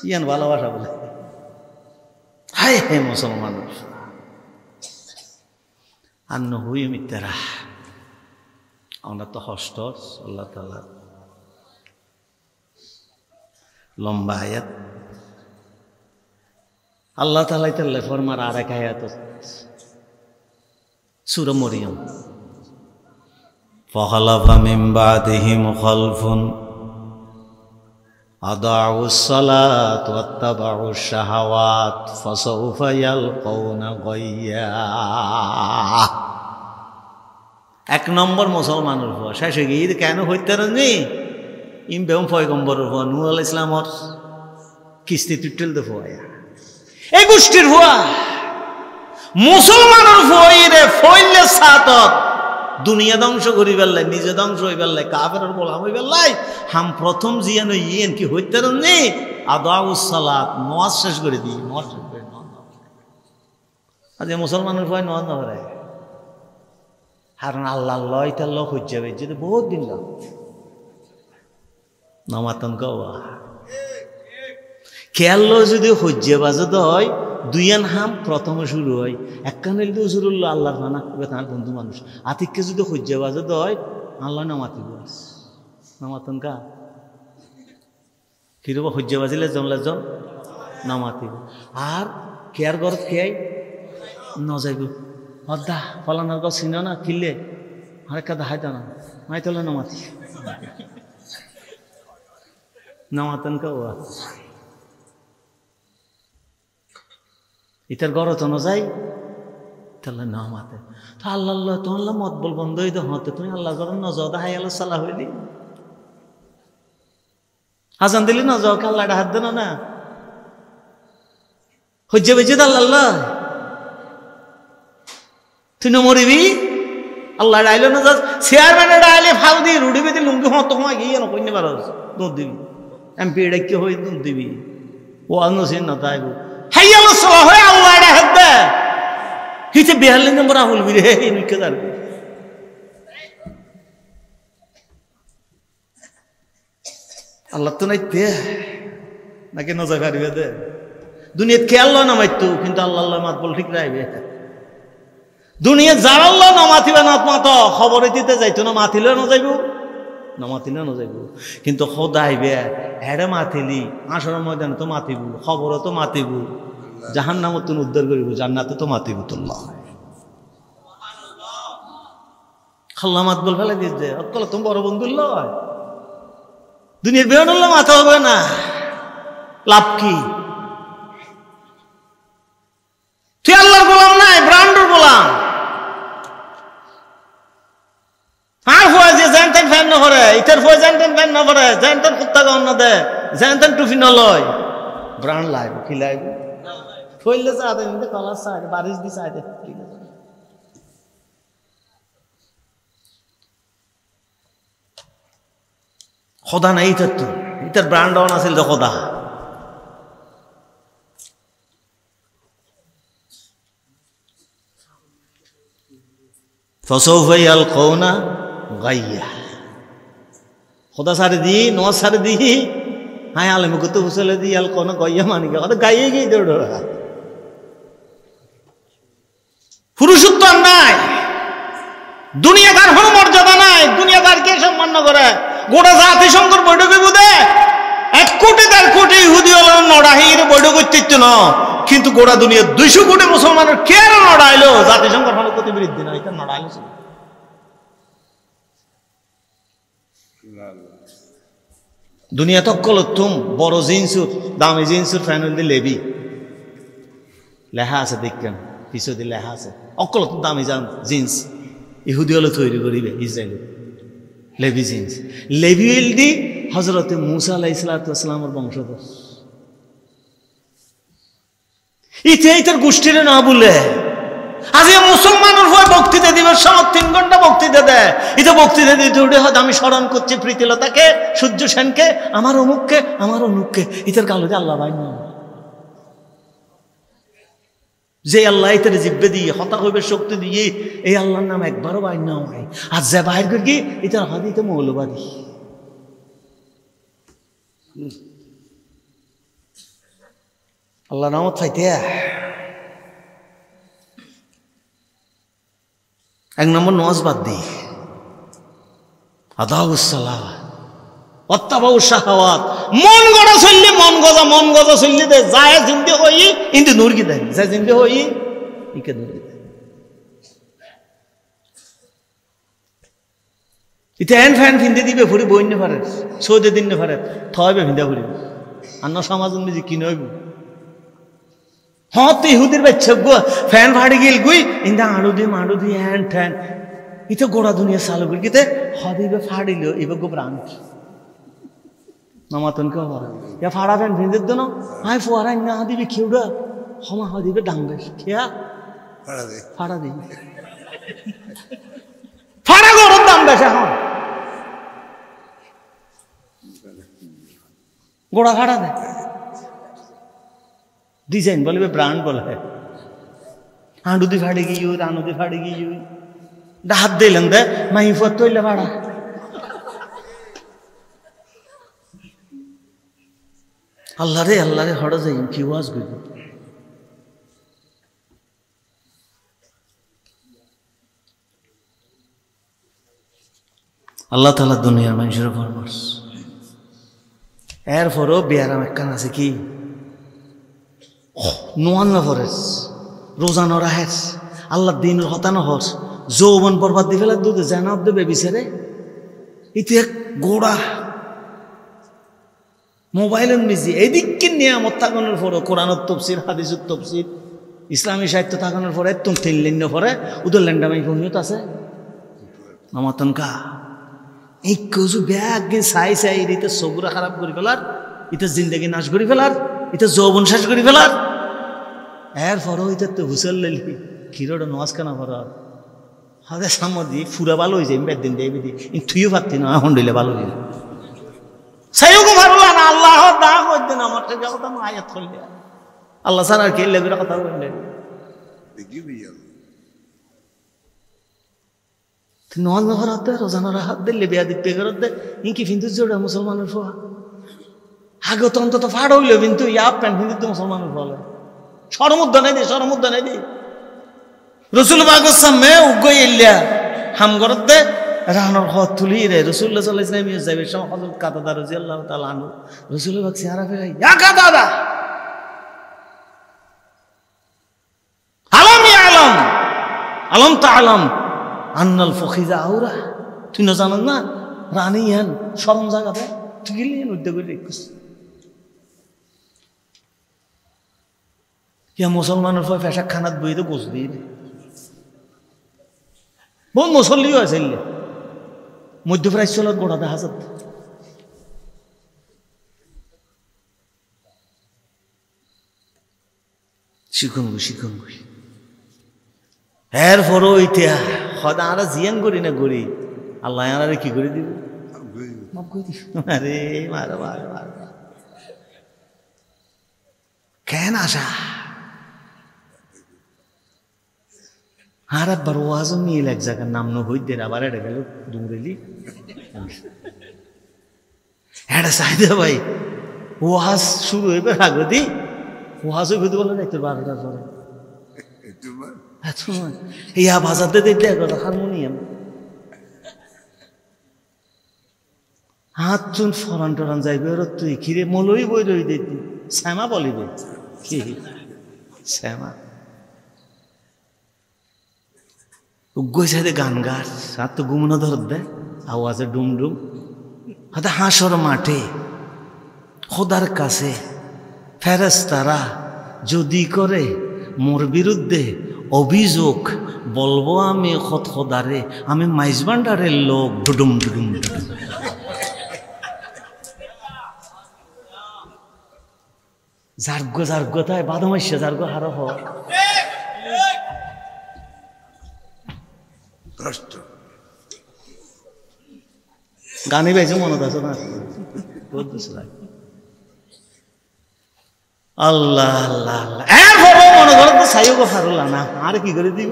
ইয়ান ভালোবাসা বলে হায় হে মুসলমান আর নহুই মিত্তারা আমরা তো হস্টর আল্লাহ তাআলা লম্বা আয়াত আল্লাহ তাআলা তাআলা ফরমার আরেক আয়াত সূরা মরিয়ম ফাখালাফা মিন বাদিহিম খালফুন আদাউস সালাত ওয়াত্তাবাউশ শাহাওয়াত ফাসাউফা ইয়ালকাউনা গায়্যা। 1 নম্বর মুসলমানের হওয়া শেষে গিয়ে কেন হইতে নি ইমবেম পয়গম্বরের হওয়া নূহ আলাইহিস সালামর কিস্তি টুটেল দে হওয়া এই গোষ্ঠীর হওয়া মুসলমানের হইরে ফইলে সাতত দুনিয়া ধ্বংস করি বেললাই নিজে ধ্বংস হই বেললাই কাফের গোলাম হই বেললাই হাম প্রথম জিয়ান ইয়েন কি হইতে নি আদাউস সালাত নামাজ শেষ করে দিই নামাজ শেষ করে আজ মুসলমানের ভয় নয় না করে কারণ আল্লাহ লয় তার লোক হয়ে যাবে যেটা বহুত দিন লোক নামাতন গাওয়া খেয়াল যদি হজ্জে বাজে হয় দুইয়ান হাম প্রথমে শুরু হয় একখানে তো শুরু হলো আল্লাহর ফানা তার বন্ধু মানুষ আতিককে যদি হজ্জে বাজে হয় আল্লাহ নামাতিব নামাতন কা কিরবা হজ্জে বাজিলে জমলে জন নামাতিব আর কেয়ার ঘর খেয়াই নজাইব অদা ফলানোর গছ চিন না কিনলে আরেকটা দেখাই না মাই তোলে নামাতি নামাতেন কা ইতার গড় তো নজাই তাহলে নামাতে তো আল্লাহ তোমার মত বল বন্ধ হইতে হতে তুমি আল্লাহ গড় নজর দেখাই আল্লাহ সালা হইলি হাজান দিলি নজর আল্লাহটা হাত দেন না হজ্জে বেজে আল্লাহ তুই মরিবি আল্লাহ ডাইল না চেয়ারম্যানে ডাইলে ফাউ দিয়ে রুডি বেঁধে লুঙ্গি হত হয় গিয়ে না কইনে পারো দুধ দিবি এমপি ডাকি হয়ে দুধ দিবি ও আনছেন না তাই হাই আল্লাহ সালা হয়ে আল্লাহ হাত দে হিতে 42 নম্বর আহুল বিরে হে নিকে জানবি আল্লাহ তো নাইতে নাকি নজর কারিবে দে দুনিয়াত খেয়াল না মাইতো কিন্তু আল্লাহ মাত বল ঠিক রাইবে দুনিয়া যার আল্লাহ নমাতিবে না মাত খবর দিতে যাইতো না মাতিলে না যাইব নমাতিলে না যাইব কিন্তু খোদাইবে হেড়ে মাতিলি আসর ময়দানে তো মাতিব খবরও তো মাতিব জাহান্নামত তুমি উদ্ধার করিব জান্নাতে তো মাতিব তোল্লাহ খাল্লা মাত বল ফেলে দিয়ে দে অকল তুমি বড় বন্ধু লয় দুনিয়ার বেহনুল্লাহ মাথা হবে না লাভ কি তুই আল্লাহর গোলাম নাই ব্রান্ডর গোলাম আর হওয়া যে জানতেন ফ্যান না করে ইটার হয়ে জানতেন ফ্যান না করে জানতেন কুত্তা গাউন না দে জানতেন টুফি না লয় ব্রান্ড লাইব কি লাইব ফইলে চাতে নিতে কলার সাইড বারিশ দি সাইডে খোদা নাই ইতার তো, ইতার ব্র্যান্ড অন আছিল যে খোদা। ফসৌফা ইয়ালকাউনা গাইয়া, খোদা সারে দি নওয়াজ সারে দি হ্যাঁ আলেম কত হুসলে দি ইয়ালকাউনা গাইয়া মানে কি কথা গাইয়ে গিয়ে দৌড়। পুরুষত্ব নাই, দুনিয়াদার কোনো মর্যাদা নাই, দুনিয়াদার কে সম্মান করে? গোটা জাতিসংঘের বৈঠকে বোধে 1 কোটি 1.5 কোটি ইহুদি হলো নড়াহির বৈঠক করতে না, কিন্তু গোটা দুনিয়ার 200 কোটি মুসলমানের কে নড়াইলো? জাতিসংঘের ফলে প্রতি বৃদ্ধি না, এটা নড়াইলো। দুনিয়া তক্কল তুম বড় জিন্সুর দামি জিন্সুর ফ্যানুল দিয়ে লেবি লেখা আছে, দেখবেন পিছু দিয়ে লেখা আছে অকল দামি জিন্স ইহুদি হলে তৈরি করিবে ইসরায়েল লেবি জিন্স। লেবি উইল দি হজরতে মুসা আলাইহিস সালামের বংশধর। ইতে ইতার গোষ্ঠীরে না বলে আজ মুসলমানের ভয় বক্তৃতা দিবে, সব 3 ঘন্টা বক্তৃতা দেয়। এটা বক্তৃতা দিতে উঠে হয়তো আমি স্মরণ করছি প্রীতিলতাকে, সূর্য সেনকে, আমার অমুককে, আমার অনুককে। ইতার কালো যে আল্লাহ ভাই না, যে আল্লাহ ইতার জিব্বে দিয়ে হতা হইবে শক্তি দিয়ে এই আল্লাহর নাম একবারও বাইর না হয়। আর যে বাইর করে গিয়ে ইতার হাতে ইতে মৌলবাদী। আল্লাহ নামত ফাইতে 1 নম্বর নওয়াজ বাদ দি, আদাউসালাহ অত্তাবাউ শাহাওয়াত, মন গড়া চললে মন গজা চললে দে যায় জিন্দে হই ইন্দে নূর কি দেয়, যায় জিন্দে হই ইকে নূর কি দেয়। ইতে এন ফ্যান ফিন্দে দিবে ফুরি বই নে পারে, সৌদে দিন নে পারে, থয়বে ফিন্দা ফুরি আন্ন সমাজ অনুযায়ী কি নইব। হ্যাঁ তো ইহুদির বাচ্চা গো ফ্যান ফাড়ি গেল গুই ইন্দা আড়ু দি হ্যান ঠ্যান ইতে গোড়া দুনিয়া চালু করি কিতে হদিবে ফাড়িল এবার গো প্রাণ নামাতন কে হওয়া ইয়া ফাড়া ফ্যান ফিন্দের দেন হাই ফোয়ারাই না দিবি খেউড়া হমা হদিবে ডাঙ্গে খেয়া ফাড়া দি ফাড়া গরম দাম বেশা হ্যাঁ গোড়া ফাড়া দেয় ডিজাইন বলবে ব্রান্ড বলে আঁডুদি ফাড়ে গিয়ে রানুদি ফাড়ে গিয়ে হাত দিলেন দে মাই ফত তৈলে ভাড়া আল্লাহ রে হড়া যাই কি ওয়াজ গই আল্লাহ তাআলা দুনিয়ার মানুষের ফরমাস এরপরও বিয়ারাম একখান আছে কি নোয়ান না ফরেস রোজা নরা হেস আল্লাহ দিনের হতানো হস যৌবন বরবাদ দি ফেলার দুধে জানাব দেবে বিচারে ইতি গোড়া মোবাইলের মিজি এদিককে নিয়ামত থাকানোর পরে কোরআনের তফসির হাদিসের তফসির ইসলামী সাহিত্য থাকানোর পরে তুমি 3 লাইন পরে উদর ল্যান্ডামাই ফোনিয়ত আছে আমাতন কা এই কজু ব্যাগ সাই ইতে সবুরা খারাপ করে ফেলার ইতে জিন্দগি নাশ করে ফেলার ইতে যৌবন শেষ করে ফেলার এরপরও ইতে তো হুসেল লেলি ক্ষীরটা নওয়াজ কেনা করার হাতে সামদি ফুরা ভালো হয়ে যায় বেদ দিন দেবি দি তুইও পারতি না এখন দিলে ভালো হইল সাইও ভালো না আল্লাহ দা কইতেন আমার থেকে কথা আয়াত করলে আল্লাহ সারা কে লেগুরা কথা বললেন নওয়াজ না করাতে রোজানার হাত দিলে বিয়া দিতে করতে ইনকি ফিন্দু জোড়া মুসলমানের ফোয়া আগে তো অন্তত ফাড় হইলো কিন্তু ইয়াপ প্যান্ট ফিন্দু মুসলমানের ফলে সরমুদ্দ নাই দি রসুল বাগের সামনে উগই ইল্লা হাম করতে রানোর হাত তুলি রে রসুল্লাহ সাল্লাল্লাহু আলাইহি ওয়াসাল্লাম যাবে সব হযরত কাতাদা রাদিয়াল্লাহু তাআলা আনহু রসুল বাগ চেহারা ফেরাই ইয়া কাতাদা আলম তাআলাম আন্নাল ফখিজা আউরা তুই না জানান না রানী ইয়ান শরম জায়গাতে তুই গেলি উদ্যোগ করে রেখেছিস ইয়া মুসলমানের ফয় ফেশাক খানাত বই তো গোস দিই বহুত মুসল্লিও আছে মধ্যপ্রাচ্য চলত গোড়া দেখা যাত শিখুন বই এরপরও ইতিহাস সদা আমরা জিয়ান করি না করি আল্লাহ আনারে কি করে দিব মাফ করে দিস আরে মারো মারো মারো কেন আসা আর একবার ওয়াজও মিল এক জায়গার নাম ন হইদের আবার এটা গেল ডুমরেলি এটা চাইদে ভাই ওয়াজ শুরু হইবে আগদি ওয়াজ হইবে বলে না তোর 12টার পরে ইয়া বাজাতে দেখতে কথা হারমোনিয়াম হাত চুন ফরান টরান যাইবে ওর তুই খিরে মলই বই রই দিতি শ্যামা বলিবে কি শ্যামা উগ্গই সাইডে গান গাছ আর তো গুমনো ধর দে আওয়াজে ডুম ডুম হাতে হাঁসর মাঠে খোদার কাছে ফেরেশতারা যদি করে মোর বিরুদ্ধে অভিযোগ বলবো আমি খোদারে আমি মাইজবান্ডারের লোক ডুডুম ডুডুম ডুডুম যার্গ তাই বাদামাইছে যার্গ হার হ গানে বেজে মনে আছে না আল্লাহ আল্লাহ আল্লাহ এরপরও মনে করো তো সাইও গো ফারুলা না আর কি করে দিব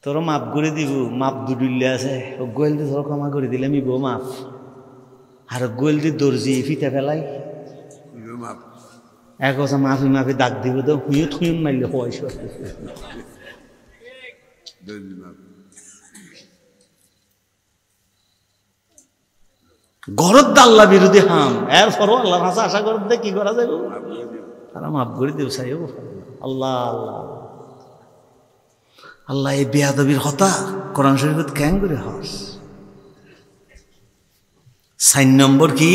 তোর মাপ করে দিব মাপ দুডুল্লে আছে গোয়েল দিয়ে ধরো ক্ষমা করে দিলে আমি বউ মাপ আর গোয়েল দিয়ে দর্জি ফিতে ফেলাই এক কথা মাফি মাফি দাগ দিব তো হুঁয়ো থুঁয়ন মারলে হয় ঘরত আল্লাহ বিরোধী হাম এরপরও আল্লাহর হাসা আশা করত দে কি করা যাবে তারা মাফ করে দেব চাই আল্লাহ আল্লাহ আল্লাহ এই বেয়াদবির হতা কোরআন শরীফত কেন করে হস 4 নম্বর কি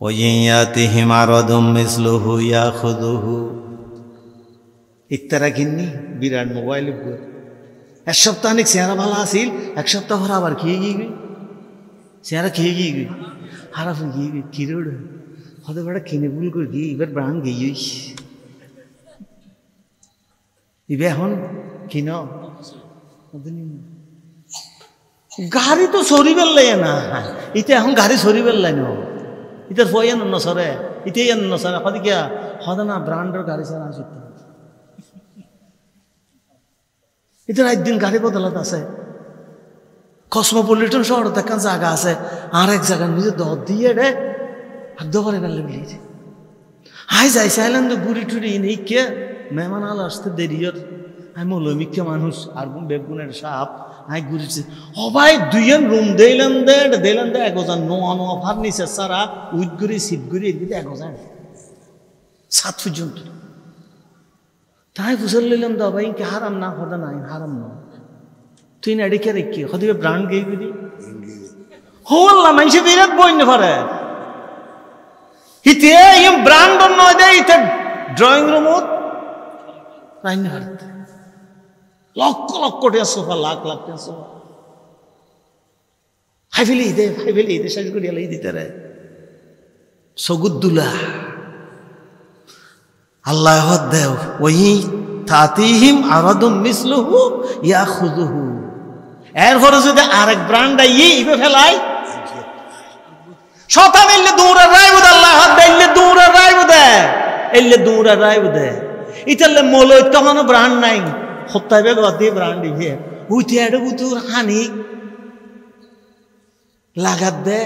ওয়াইয়াতিহিম আরাদুম মিসলুহু ইয়াখুযুহু ইত্তারা কিন্নি বিরাট মোবাইল এক সপ্তাহ অনেক চেহারা ভালো আসিল এক সপ্তাহ পর আবার খেয়ে গিয়ে গই চেহারা খেয়ে গিয়ে গই হারা ফুল গিয়ে গই কিরে ওটা হতে বেড়া কিনে ভুল করে গিয়ে এবার ব্রাণ গিয়ে ইবে এখন কিন গাড়ি তো সরি বেললাই না ইতে এখন গাড়ি সরি বেললাই না ইতার ফয়েন নসরে ইতে নসরে হতে গিয়া হতে না ব্রান্ডের গাড়ি ছাড়া আসিত ইতার একদিন গাড়ি বদলাত আছে কসমোপলিটন শহর দেখা জায়গা আছে আর এক জায়গার নিজে দর দিয়ে রে আর দোকানে বেলে বেরিয়েছে হাই যাই চাইলেন তো গুড়ি টুড়ি নেই কে মেহমান আলো আসতে দেরিয়ত আমি মৌলমিক্য মানুষ আর বেগুনের সাপ আমি ঘুরেছি সবাই দুইজন রুম দিলেন দে একজন নোয়া নোয়া ফার্নিচার সারা উইট গুড়ি সিট গুড়ি এদিকে 1000 7 পর্যন্ত তাই বুঝল লইলাম দা ভাই কি হারাম না হদা নাই হারাম না তুই না এদিকে রেখে হদিবে ব্রান্ড গেই গুড়ি হল্লা মানুষে বিরাট বই না পারে হিতে ইম ব্রান্ড নয় দে ইতে ড্রয়িং রুমত রাইন হারতে লক্ষ লক্ষ টাকা সোফা লাখ লাখ টাকা সোফা হাইফেলি দে শেষ করে এলাই দিতে রে সগুদ্দুলা আল্লাহ দেও ওই তাতিহিম আরাদুম মিসলুহু ইয়াখুযুহু এরপরে যদি আরেক ব্র্যান্ড ইবে ফেলাই শতান এলে দৌড়া রাইব আল্লাহ দেইলে দৌড়া রাইব দে এলে দৌড়া রাইব দে ইতালে মলই তখন ব্র্যান্ড নাই হত্যাবে গদি ব্র্যান্ড ইভে উইতে এড বুতুর হানি লাগাত দে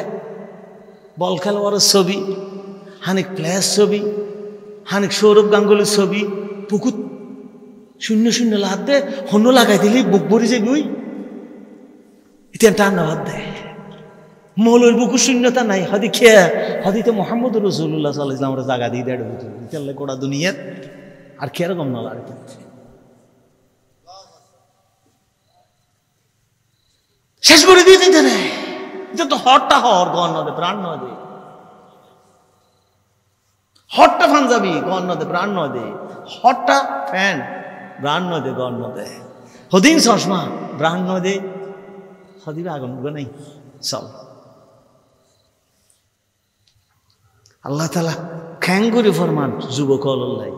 বল খেলোয়াড়ের ছবি হানিক প্লেয়ার ছবি হানিক সৌরভ গাঙ্গুলির ছবি পুকুর 0-0 লাভ দে হন্য লাগাই দিলি বুক ভরি যাবি ওই এটা টান বাদ দে মৌলের বুকুর শূন্যতা নাই হদি খেয়ে হদিতে মোহাম্মদ রসুল্লাহ সাল্লাল্লাহু আলাইহি ওয়াসাল্লাম জায়গা দিয়ে দেড় বুতুর ইতালে গোটা দুনিয়ার আর কিরকম না লাগে শেষ করে দিয়ে দিতে রে এটা তো হটটা হর গণ নদে প্রাণ নদে হটটা ফান যাবি গণ নদে প্রাণ নদে হটটা ফ্যান প্রাণ নদে গণ নদে হদিন চশমা প্রাণ নদে হদিবে আগুন নাই চল আল্লাহ তালা খ্যাঙ্গুরি ফরমান যুবক অল্লাই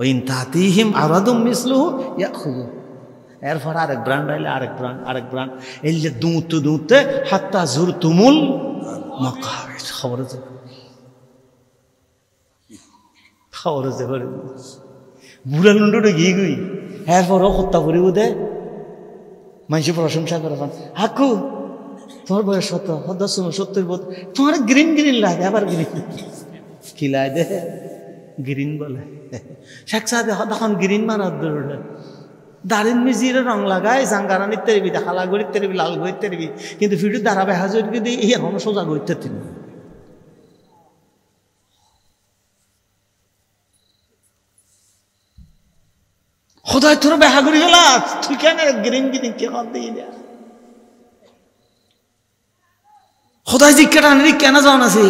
ওইন তাতিহিম আরাদুম মিসলুহু ইয়াখুযু এরপর আরেক ব্র্যান্ড আইলে আরেক ব্র্যান্ড এই যে দুঁতে হাত্তা জুরতুমুল মাকাবির খবরে যে করে বুড়া লুন্ডুটা গিয়ে গুই এরপরও হত্যা করিব দে মানুষের প্রশংসা করে হাকু তোমার বয়স সত্য 70 বোধ তোমার গ্রিন লাগে আবার গ্রিন খিলায় দে গ্রিন বলে শেখ সাহেব তখন গ্রিন মানার দৌড়ে দাঁড়িন মিজির রং লাগায় জাঙ্গারানির তেরবি হালা গড়ির তেরবি লাল গড়ির তেরবি কিন্তু ফিটুর দাঁড়াবে হাজরকে দিয়ে এখন সোজা গড়িতে তিনি খোদায় তোর বেহা করি গেলা তুই কেন গ্রিন কে কর দিয়ে দেয়া খোদায় জিজ্ঞাটা আনি কেন যাওয়া আছে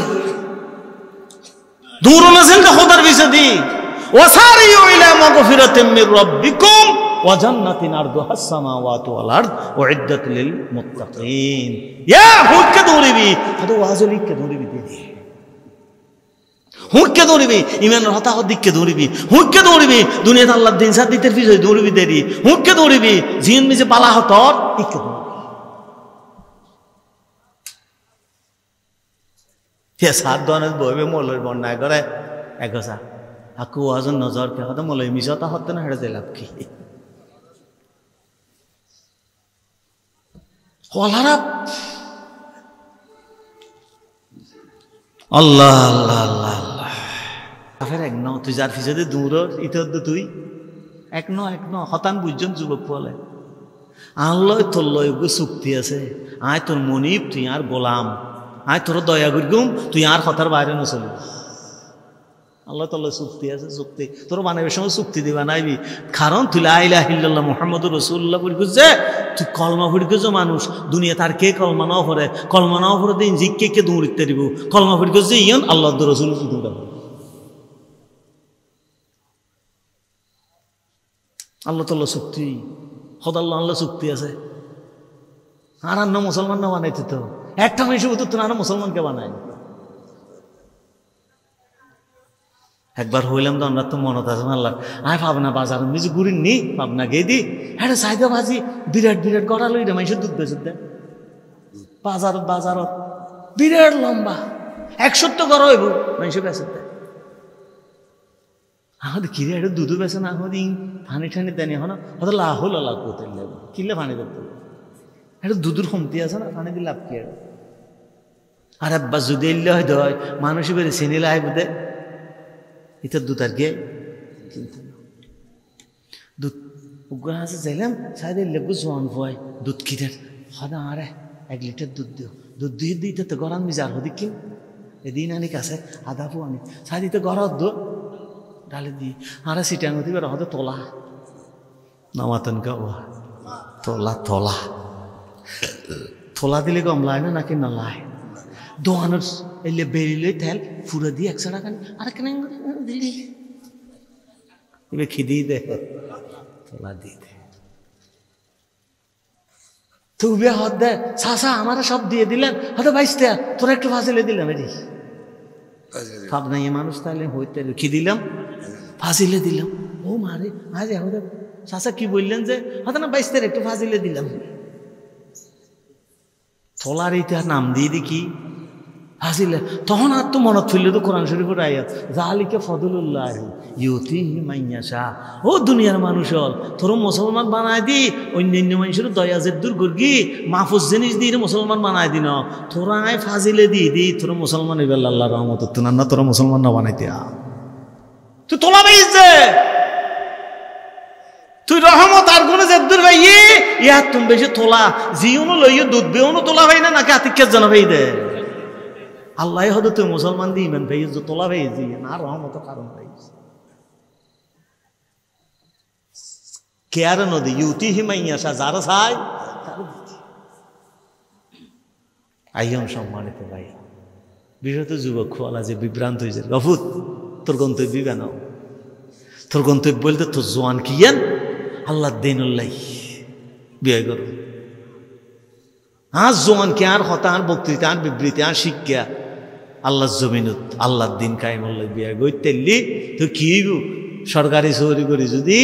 দূর আছেন তো খোদার বিষয় দি ওয়াসারিউ ইলা মাগফিরাতিম মির রাব্বিকুম ওয়া জান্নাতিন আরদুহাস সামাওয়াতু ওয়াল আরদ উইদ্দাত লিল মুত্তাকিন ইয়া হুক্কে দৌড়িবি তো ওয়াজলিকে দৌড়িবি দে হুক্কে দৌড়িবি ইমানের হতাহত দিককে দৌড়িবি হুক্কে দৌড়িবি দুনিয়াতে আল্লাহর দিন সাথ দিতে পিছে দৌড়িবি দেরি হুক্কে দৌড়িবি জিন মিজে বালা হতর ইকে দৌড়িবি সাত দনের বইবে মৌলের বন্যায় করে একসা আকু ওয়াজন নজর কে হতো মৌলই মিশতা হতো না হেঁটে দিলাম কি আল্লাহ আল্লাহ আল্লাহ আল্লাহ ফের এক ন তুই যার পিছনে দূর ইতর তুই এক ন হতান বুঝজন যুবক বলে আল্লাহ তোর লয় চুক্তি আছে আয় তোর মনিব তুই আর গোলাম আয় তোর দয়া গুম তুই আর কথার বাইরে নচলি আল্লাহ তাল্লাহ চুক্তি আছে চুক্তি তোর বানাবের সঙ্গে চুক্তি দিবা নাইবি কারণ তুই লা ইলাহা ইল্লাল্লাহ মুহাম্মাদুর রাসূলুল্লাহ পড়ি খুঁজছে তুই কলমা পড়ি খুঁজছো মানুষ দুনিয়া তার কে কলমা নাও পড়ে দিন জিজ্ঞে কে দৌড়িতে দিব কলমা পড়ি খুঁজছে ইয়ন আল্লাহ রসুল দৌড়াব আল্লাহ তাল্লাহ চুক্তি হদাল্লাহ আল্লাহ চুক্তি আছে আর আন্ন মুসলমান না বানাইতে তো একটা মানুষ তো আর মুসলমানকে বানায় একবার হইলাম তো আমরা তো মনত আছে আল্লাহ আয় পাবনা বাজার মিজু ঘুরিন নি পাবনা গিয়ে দি হ্যাঁ চাহিদা ভাজি বিরাট গড়া লই মানুষের দুধ বেচে দেয় বাজারত বিরাট লম্বা 100 গড় হইব মানুষের বেচে দেয় আমাদের কিরে এটা দুধও বেচে না আমাদের পানি ঠানি দেয়নি এখন হয়তো লাভ হলো লাভ করতে লাগবে কিনলে পানি করতে এটা দুধের কমতি আছে না পানি দিয়ে লাভ কি আর আব্বা যদি এলে হয়তো হয় মানুষই বেড়ে চিনিলে আইব দে ইতার দুধ আর গিয়ে কিনতে দুধ উগ্র আছে যাইলাম সাইডে লেবু জোয়ান ভয় দুধ কিনের হদা আরে 1 লিটার দুধ দিয়ে দিতে তো গরম মিজার হদি কিন এদিন আনি কাছে আধা পু আনি সাইদিতে গরম দুধ ডালে দিই আরে সিটাং হতে বের হতে তোলা নামাতন গাওয়া তোলা দিলে কম লাই না নাকি না লাই দোয়ানোর এলে বেরিলে তেল ফুরে দিয়ে 100 টাকা আরে কেন দিলি এবার খিদি দে তোলা দিয়ে দে তুই হাত দে চাষা আমারা সব দিয়ে দিলেন হয়তো 22 টাকা তোরা একটু ফাঁসিলে দিলাম এটি ভাব নাই মানুষ তাহলে হইতে কি দিলাম ফাঁসিলে দিলাম ও মারে আজ এখন চাষা কি বললেন যে হয়তো না 22 টাকা একটু ফাঁসিলে দিলাম তোলার এইটা নাম দিয়ে দেখি হাসিলে তখন আর তো মনত ফিরলে তো কোরআন শরীফের আয়াত যালিকা ফদলুল্লাহ ইউতিহি মাইয়াশা ও দুনিয়ার মানুষ হল তোর মুসলমান বানায় দি অন্যান্য মানুষের দয়া জেদ্দুর গর্গি মাহফুজ জিনিস দিয়ে মুসলমান বানায় দিন তোরা আয় ফাজিলে দি তোর মুসলমান এবার আল্লাহর রহমত তুনার না তোরা মুসলমান না বানাইতে তুই তোলা পাইছে তুই রহমত আর কোন জেদ্দুর ভাই ইয়া তুমি বেশি তোলা জিওনো লইয়ে দুধ বেউনো তোলা ভাই না নাকি আতিকের জানা ভাই দে আল্লাহ হয়তো তুই মুসলমান দিয়ে ইমান পেয়েছ তোলা পেয়েছি না রহমত কারণ পেয়েছি কে আর নদী ইউতি হিমাইয়াশা যারা চাই আইয়ম সম্মানিত ভাই বিশেষত যুবক খোয়ালা যে বিভ্রান্ত হয়েছে গফুত তোর গন্তব্য কেন তোর গন্তব্য বলতে তোর জোয়ান কিয়ান আল্লাহ দিনুল্লাহ বিয়ে করো আর জোয়ান কে আর হতা আর বক্তৃতা আর বিবৃতি আর শিক্ষা আল্লাহ জমিনত আল্লাহর দিন কায়েমুল্লাহ বিয়া গইতেলি তো কি হইব সরকারি চাকরি করি যদি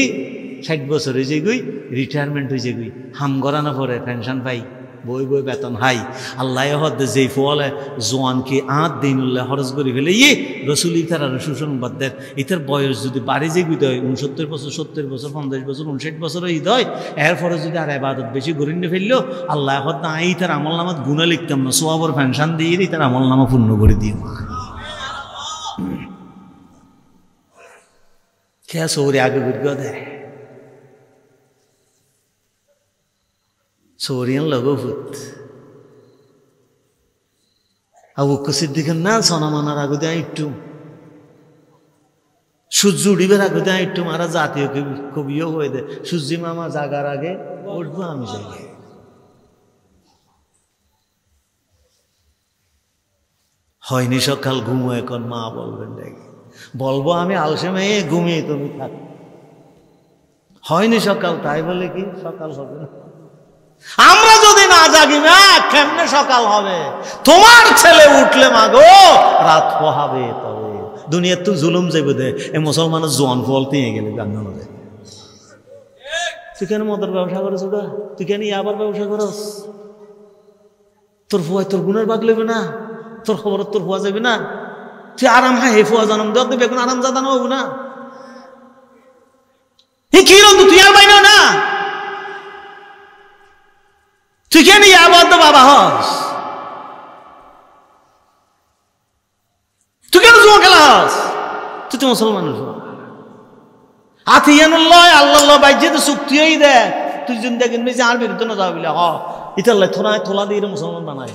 60 বছর হয়ে যায় গুই রিটায়ারমেন্ট হয়ে যায় গুই হাম গড়ানো পরে পেনশন পাই বই বই বেতন হাই আল্লাহ হদ যেই ফলে জোয়ানকে আঁত দিন উল্লাহ খরচ করে ফেলে রসুল ইতার আর সুসংবাদ দেন ইতার বয়স যদি বাড়ি যে গুই হয় 69 বছর 70 বছর 50 বছর 59 বছর ঈদ হয় এরপরে যদি আর ইবাদত বেশি গরিনে ফেললো আল্লাহ হদ না ইতার আমল নামাত গুণা লিখতাম না সোয়াবর পেনশন দিয়ে ইতার আমল নামা পূর্ণ করে দিই খেয়া সৌরে আগে গুর্গ দেয় সৌরিয়ান লগভূত আবু বকর সিদ্দিকের না সনামানার আগুদে একটু সূর্য উড়িবার আগুদে একটু মারা জাতীয় কবিও হয়ে দেয় সূর্য মামা জাগার আগে উঠবো আমি যাই হয়নি সকাল ঘুমো এখন মা বলবেন দেখি বলবো আমি আলসেমে ঘুমিয়ে তুমি থাক হয়নি সকাল তাই বলে কি সকাল হবে না আমরা যদি না জাগি না কেমনে সকাল হবে তোমার ছেলে উঠলে মাগো রাত পোহাবে তবে দুনিয়ার তো জুলুম যাইব দে এই মুসলমানের জোয়ান ফল দিয়ে গেলে গান্ধী তুই কেন মদের ব্যবসা করছ ওটা তুই কেন আবার ব্যবসা করস তোর ফুয়াই তোর গুণের বাগ লেবে না তোর খবর তোর ফুয়া যাবে না তুই আরাম হ্যাঁ হে ফুয়া জানাম দেখ তুই বেগুন আরাম জাদানো হবো না কি রন্ধু তুই আর বাইনা না তুই কেন ইয়াবদ্ধ বাবা হস তুই কেন জুয়া খেলা হস তুই তো মুসলমান আথিয়ানুল্লাহ আল্লাহ বাইজে তো চুক্তিই দে তুই যদি দেখেন বেশি আর বিরুদ্ধে না যাওয়া বলে ইতাল্লাই থোলা দিয়ে মুসলমান বানাই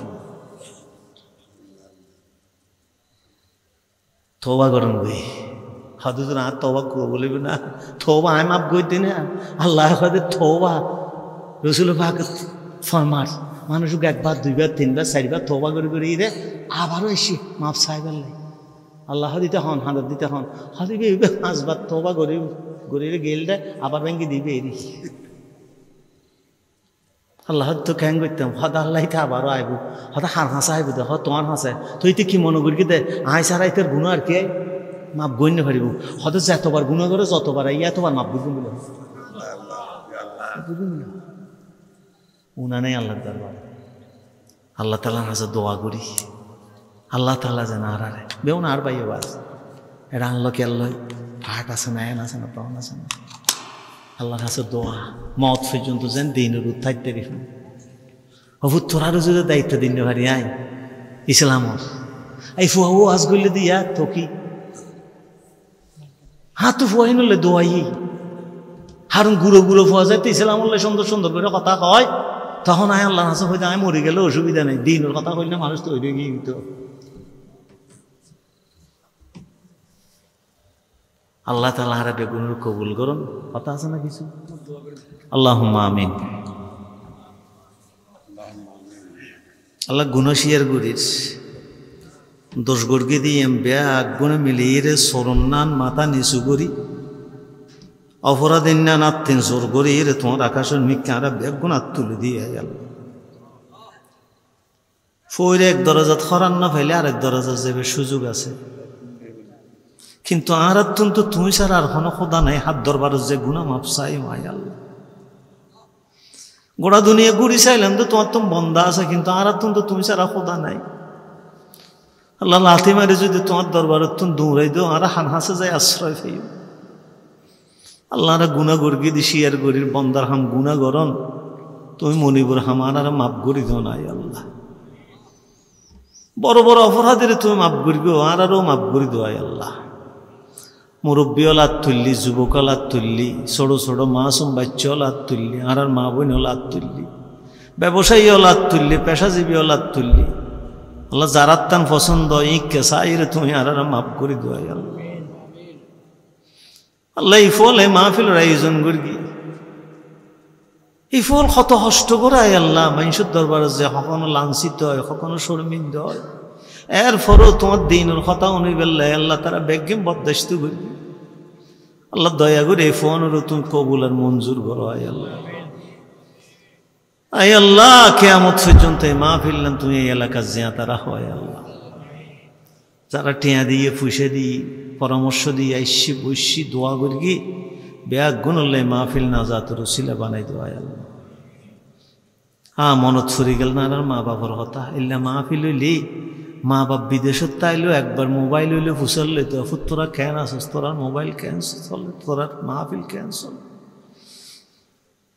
তোবা করেন বই হাদু না তোবা বলিবি না থোবা আমি মাপ গইতে না আল্লাহ থোবা রসুল পাক ফরমাস মানুষকে একবার দুইবার তিনবার চারবার থোবা করে রে আবারও এসে মাপ চাইবার লাই আল্লাহ দিতে হন হাঁদত দিতে হন হাদিবে 5 বার থোবা করে গেলটা আবার ব্যাঙ্গি দিবে এরি আল্লাহ তো ক্যাং করতাম হদ আল্লাহ আবারও আইব হয়তো হাসা আইব দে তোমার হাসে তুই তো কি মনে করি দে আয় সারাই তোর গুণ আর কে মাপ গণ্য পারিব হয়তো যতবার গুণ করে যতবার এতবার মাপ বুঝুন বলে উনানেই আল্লাহ দরবার আল্লাহ তালার হাসে দোয়া করি আল্লাহ তালা যেন আর আরে বেউন আর বাইয়ে বাস এটা আনলো কেল্লয় হাট আছে না এন আছে না তখন আছে না আল্লাহর কাছে দোয়া মত পর্যন্ত যেন দিনের উত্থাইতে রেখে অভূত তোরারও যদি দায়িত্ব দিন ভারি আই ইসলামর এই ফুয়াও আজ গইলে দিয়া তো কি হ্যাঁ তো ফুয়াই নলে দোয়াই হারুন গুঁড়ো ফুয়া যায় তো ইসলামল্লা সুন্দর সুন্দর করে কথা হয় তখন আয় আল্লাহ হাসে হয়তো আমি মরে গেলে অসুবিধা নেই দিনের কথা কইলে মানুষ তো ওই গিয়ে দিত আল্লাহ তাআলা হারা বেগুনের কবুল করুন কথা আছে না কিছু আল্লাহুম্মা আমিন আল্লাহ গুণশিয়ার গুরির দোষ গড়কে দিয়ে ব্যাগ গুণে মিলিয়ে রে সরন্নান মাথা নিচু করি অপরাধীন না নাত্তিন জোর করি রে তোমার আকাশের মিক্কা আরা ব্যাগ গুণ হাত তুলে দিয়ে গেল ফইরে এক দরজাত হরান না ফেলে আরেক দরজা যাবে সুযোগ আছে কিন্তু আর অত্যন্ত তুমি ছাড়া আর কোনো খোদা নাই হাত দরবার যে গুণা মাপ চাই মাই আল্লাহ গোড়া দুনিয়া ঘুরি চাইলাম তো তোমার তো বন্ধা আছে কিন্তু আর অত্যন্ত তুমি ছাড়া খোদা নাই আল্লাহ লাথি মারি যদি তোমার দরবার তুমি দৌড়াই দো আর হান হাসে যায় আশ্রয় পেয়ে আল্লাহ গুণা গর্গি দি শিয়ার গরির বন্দার হাম গুণা গরন তুমি মনিবুর হামার আর মাপ গড়ি দো নাই আল্লাহ বড় বড় অপরাধের তুমি মাপ গড়িও আরও মাপ গড়ি দো আল্লাহ মুরব্বী লাত তুললি যুবক লাত তুললি ছোট ছোট মাসুম বাচ্চা লাত তুললি আর মা বোন লাত তুললি ব্যবসায়ী লাত তুললি পেশাজীবী লাত তুললি আল্লাহ যারার তান পছন্দ ইকে সাইরে তুমি আর মাফ করে দো আল্লাহ আল্লাহ এই ফল এই মাহফিলের আয়োজন করি এই ফল কত কষ্ট করায় আল্লাহ মানুষের দরবারে যে কখনো লাঞ্ছিত হয় কখনো শর্মিন্দ হয় এরপরও তোমার দিনের কথা অনুবেল্লা আল্লাহ তারা বেগম বরদাস্ত করি আল্লাহ দয়া করে এই ফোনেরও তুমি কবুল আর মঞ্জুর করো আয় আল্লাহ আয় আল্লাহ কিয়ামত পর্যন্ত এই মাহফিল তুমি এই এলাকার জিয়া তারা হয় আল্লাহ যারা টিয়া দিয়ে ফুসে দিয়ে পরামর্শ দিয়ে আইসি বৈশি দোয়া করি ব্যাগ গুণলে মাহফিল না যাতে রসিলা বানাই দেওয়া আল্লাহ মনত ফুরি গেল না আর মা বাবার কথা এল্লা মাহফিল হইলি মা বাপ বিদেশত তাইলো একবার মোবাইল হইলে ফুসললে তো তোরা কেন আসস তোরা মোবাইল কেন চলে তোরা মাহফিল কেন চলে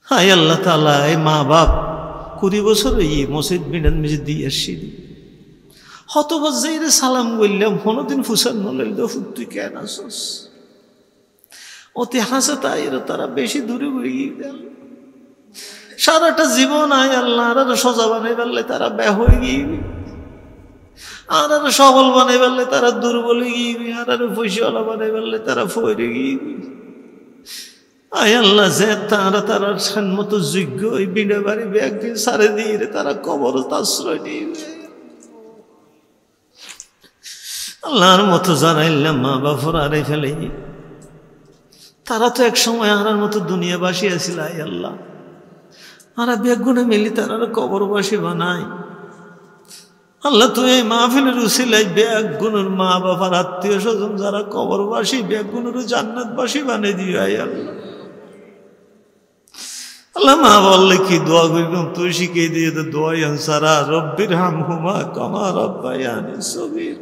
হাই আল্লাহ তাআলা এই মা বাপ 20 বছর এই মসজিদ বিনান মসজিদ দিয়ে আসছি হতবাক যাইরে সালাম বললাম কোনোদিন ফুসান নলেল তো তুই কেন আসস অতি হাসে তাইরে তারা বেশি দূরে ঘুরে গেল সারাটা জীবন আয় আল্লাহ আর সোজা বানাই পারলে তারা ব্যয় হয়ে গিয়ে আর সবল বানাই পারলে তারা দুর্বল গিয়ে আর পয়সাওয়ালা বানাই পারলে তারা ফইরে গিয়ে আয় আল্লাহ যে তারা মতো যোগ্য ওই বিনা বাড়ি ব্যাগকে সারে দিয়ে তারা কবর আশ্রয় নিবে আল্লাহর মতো জানাইলাম মা বাপর আরে ফেলে তারা তো এক সময় আনার মতো দুনিয়াবাসী আছিল আয় আল্লাহ আর ব্যাগুনে মিলি তারা কবরবাসী বানায় আল্লাহ তুই এই মাহফিলের উসিলাই ব্যাগুনের মা বাবার আত্মীয় স্বজন যারা কবরবাসী ব্যাগুনের জান্নাতবাসী বানিয়ে দিও আয় আল্লাহ আল্লাহ মা বললে কি দোয়া করলাম তুই শিখিয়ে দিয়ে তো দোয়াই আনসারা রব্বির হামহুমা কামা রাব্বায়ানি সগীর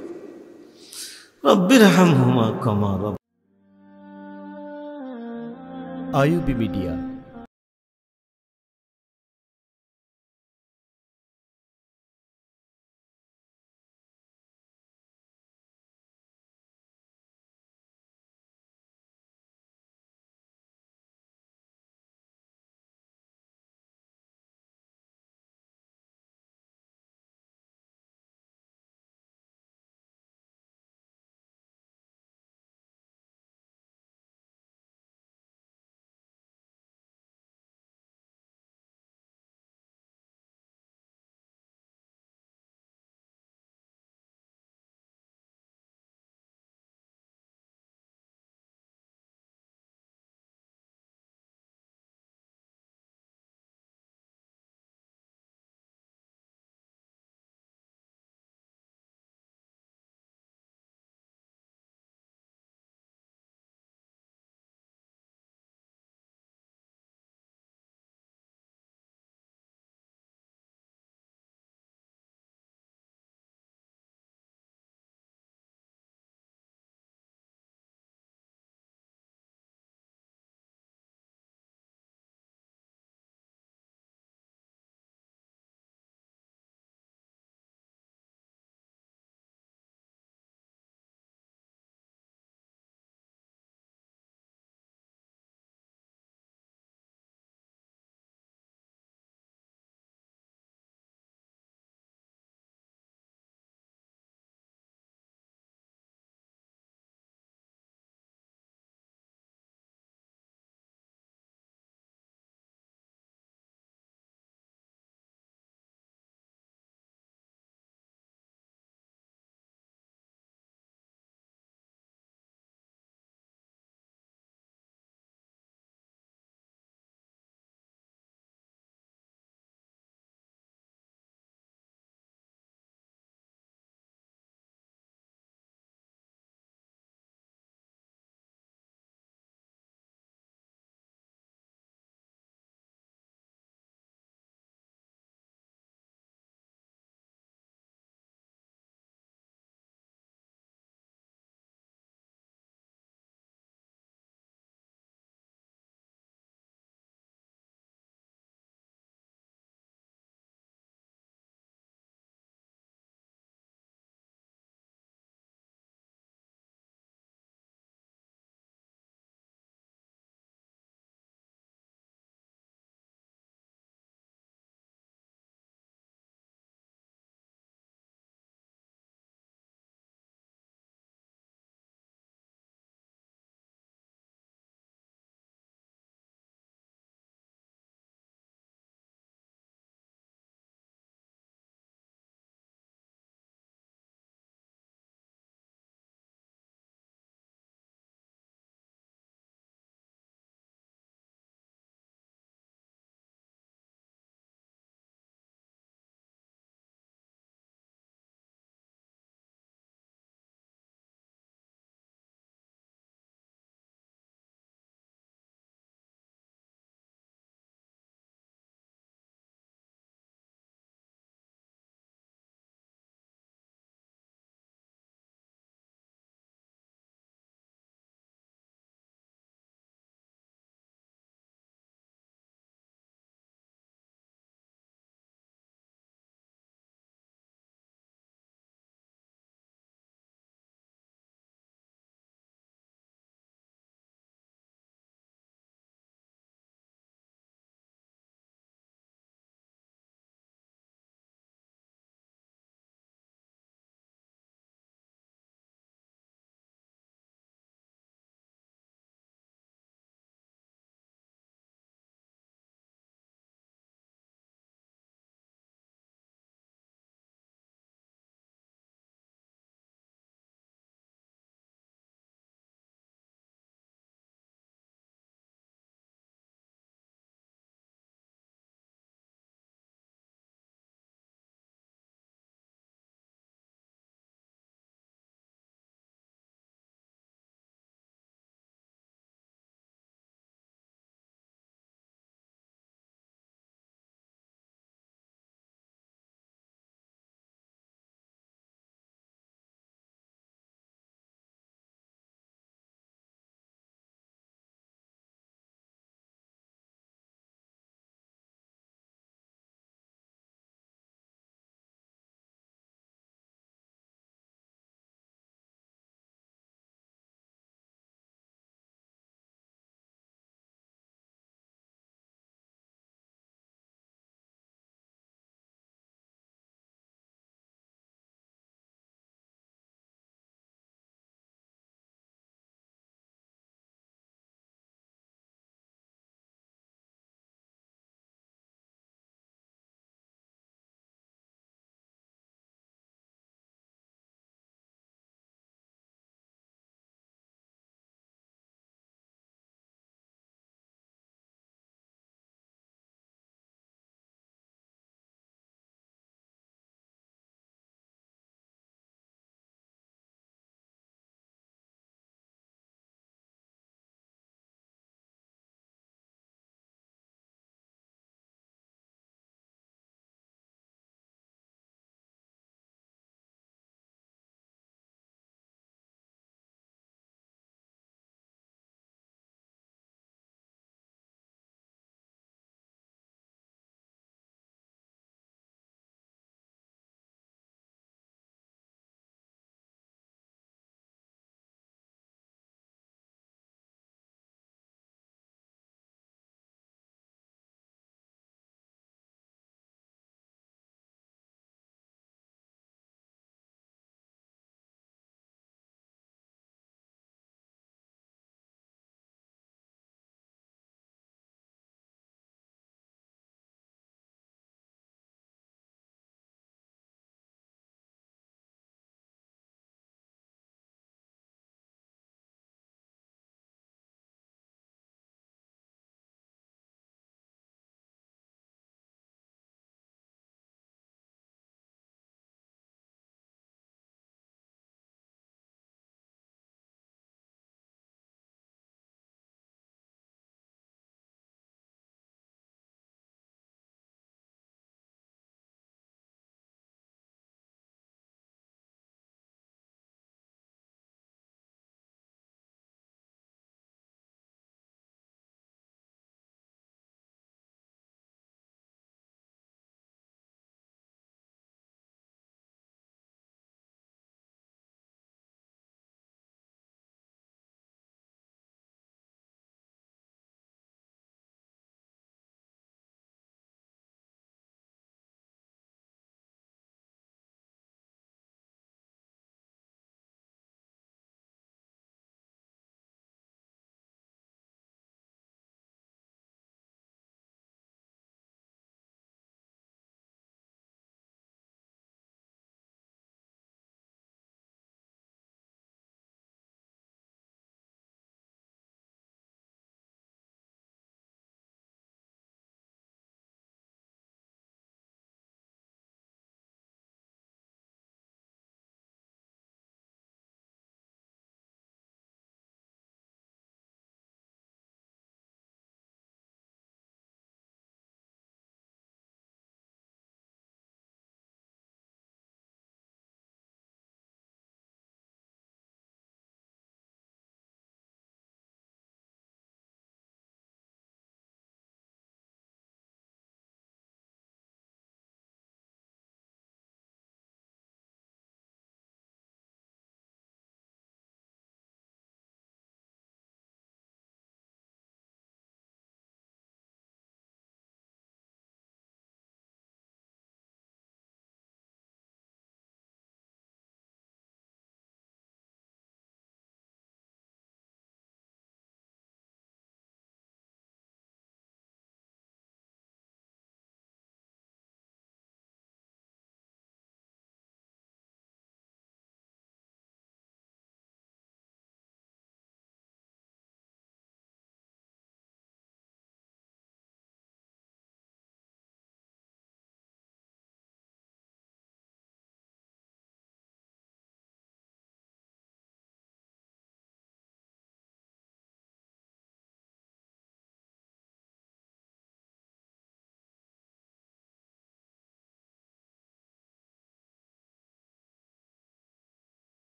রব্বির হামহুমা কামা আইইউবি মিডিয়া